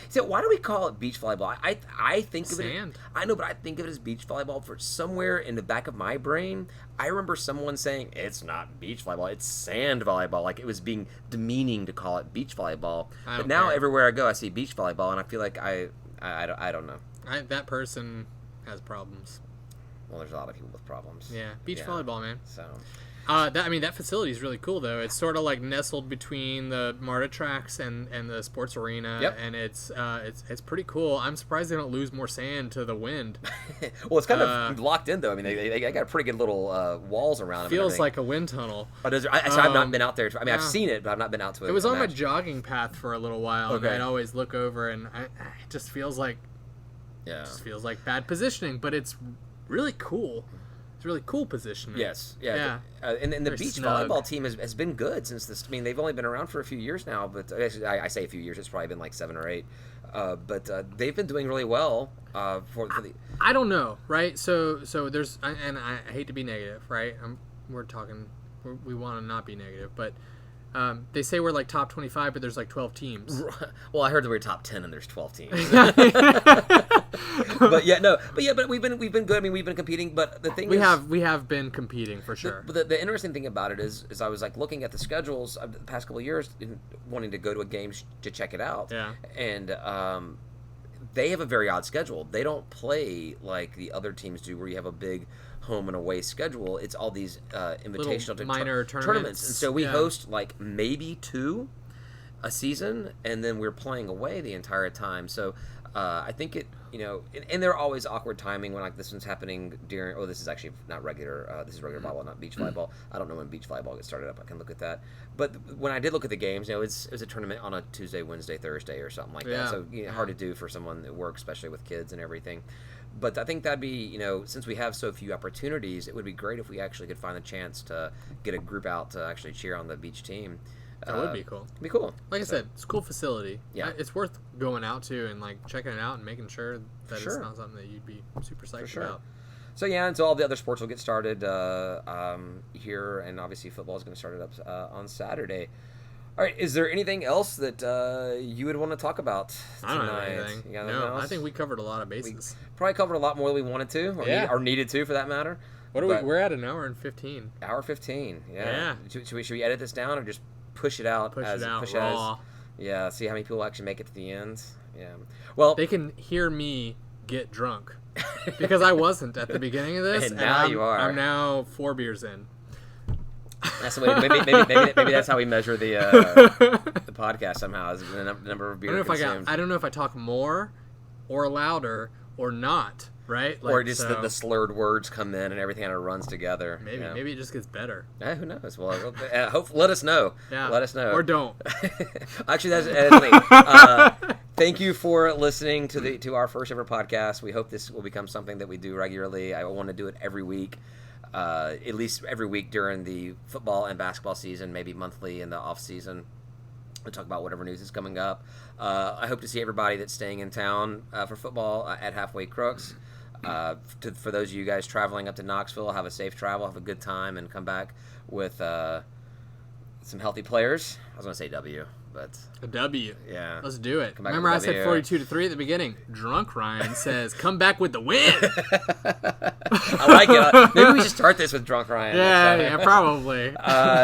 So why do we call it beach volleyball? I think of Sand. it. I know, but I think of it as beach volleyball for somewhere in the back of my brain. I remember someone saying it's not beach volleyball, it's sand volleyball. Like it was being demeaning to call it beach volleyball. But now everywhere I go, I see beach volleyball, and I feel like I don't know. That person has problems. Well, there's a lot of people with problems. Yeah, beach volleyball, man. So. That facility is really cool, though. It's sort of like nestled between the MARTA tracks and the sports arena, and it's pretty cool. I'm surprised they don't lose more sand to the wind. Well, it's kind of locked in, though. I mean, they got pretty good little walls around them. Feels like a wind tunnel. Oh, I've not been out there. I mean, I've seen it, but I've not been out to it. It was on my jogging path for a little while, okay. and I'd always look over, and it just feels like, bad positioning, but it's really cool. It's really cool positioning. Yes, yeah. And the beach volleyball team has been good since this. I mean, they've only been around for a few years now, but I say a few years. It's probably been like 7 or 8. But they've been doing really well for the. I don't know, right? So there's, and I hate to be negative, right? We want to not be negative, but they say we're like top 25, but there's like 12 teams. Well, I heard that we're top 10 and there's 12 teams. but we've been good. I mean, we've been competing, but the thing we have been competing for sure. But the interesting thing about it is I was like looking at the schedules of the past couple of years, wanting to go to a game to check it out. Yeah. And they have a very odd schedule. They don't play like the other teams do, where you have a big home and away schedule. It's all these invitational minor tournaments. And so we host like maybe 2 a season, and then we're playing away the entire time. So I think it, and there are always awkward timing when like this one's happening during. Oh, this is actually not regular. This is regular volleyball, not beach volleyball. I don't know when beach volleyball gets started up. I can look at that. But when I did look at the games, it was a tournament on a Tuesday, Wednesday, Thursday, or something like that. So hard to do for someone that works, especially with kids and everything. But I think that'd be, since we have so few opportunities, it would be great if we actually could find a chance to get a group out to actually cheer on the beach team. That would be cool. It'd be cool. Like I said, it's a cool facility. Yeah. It's worth going out to and like checking it out and making sure that it's not something that you'd be super psyched about. So and so all the other sports will get started here, and obviously football is going to start it up on Saturday. All right, is there anything else that you would want to talk about tonight? I don't know anything. No, I think we covered a lot of bases. We probably covered a lot more than we wanted to, or needed to, for that matter. We're at an hour and 15. Hour 15, yeah. Should we edit this down or just push it out? Push it out raw. See how many people actually make it to the end. Yeah. Well, they can hear me get drunk because I wasn't at the beginning of this, and now you are. I'm now 4 beers in. That's the way. Maybe that's how we measure the podcast somehow, is the number of beer consumed. I don't know if I talk more, or louder, or not. Right? Or just the slurred words come in and everything kind of runs together. Maybe it just gets better. Who knows? Well, let us know. Yeah. Let us know. Or don't. Actually, that's me. Thank you for listening to our first ever podcast. We hope this will become something that we do regularly. I want to do it every week. At least every week during the football and basketball season, maybe monthly in the off season. We'll talk about whatever news is coming up. I hope to see everybody that's staying in town for football at Halfway Crooks. For those of you guys traveling up to Knoxville, have a safe travel, have a good time, and come back with some healthy players. I was going to say W, but... A W. Yeah. Let's do it. Remember I said 42-3 at the beginning. Drunk Ryan says, come back with the win. I like it. Maybe we should start this with Drunk Ryan. Yeah, probably.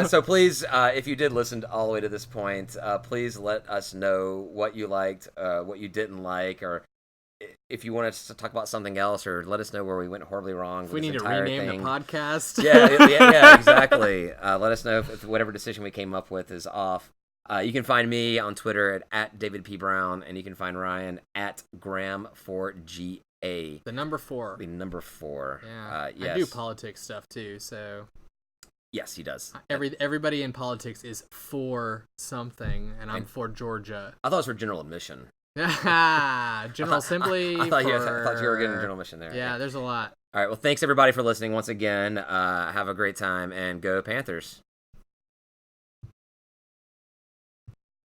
So please, if you did listen all the way to this point, please let us know what you liked, what you didn't like, or if you want us to talk about something else, or let us know where we went horribly wrong. If we need to rename the podcast. Yeah, exactly. Let us know if whatever decision we came up with is off. You can find me on Twitter at David P. Brown, and you can find Ryan at Graham4GA. The number 4. The number 4. Yeah. Yes. I do politics stuff too, so... Yes, he does. Everybody in politics is for something, and I'm for Georgia. I thought it was for general admission. General Assembly. I thought you were getting general admission there. Yeah, there's a lot. All right, well, thanks everybody for listening once again. Have a great time, and go Panthers.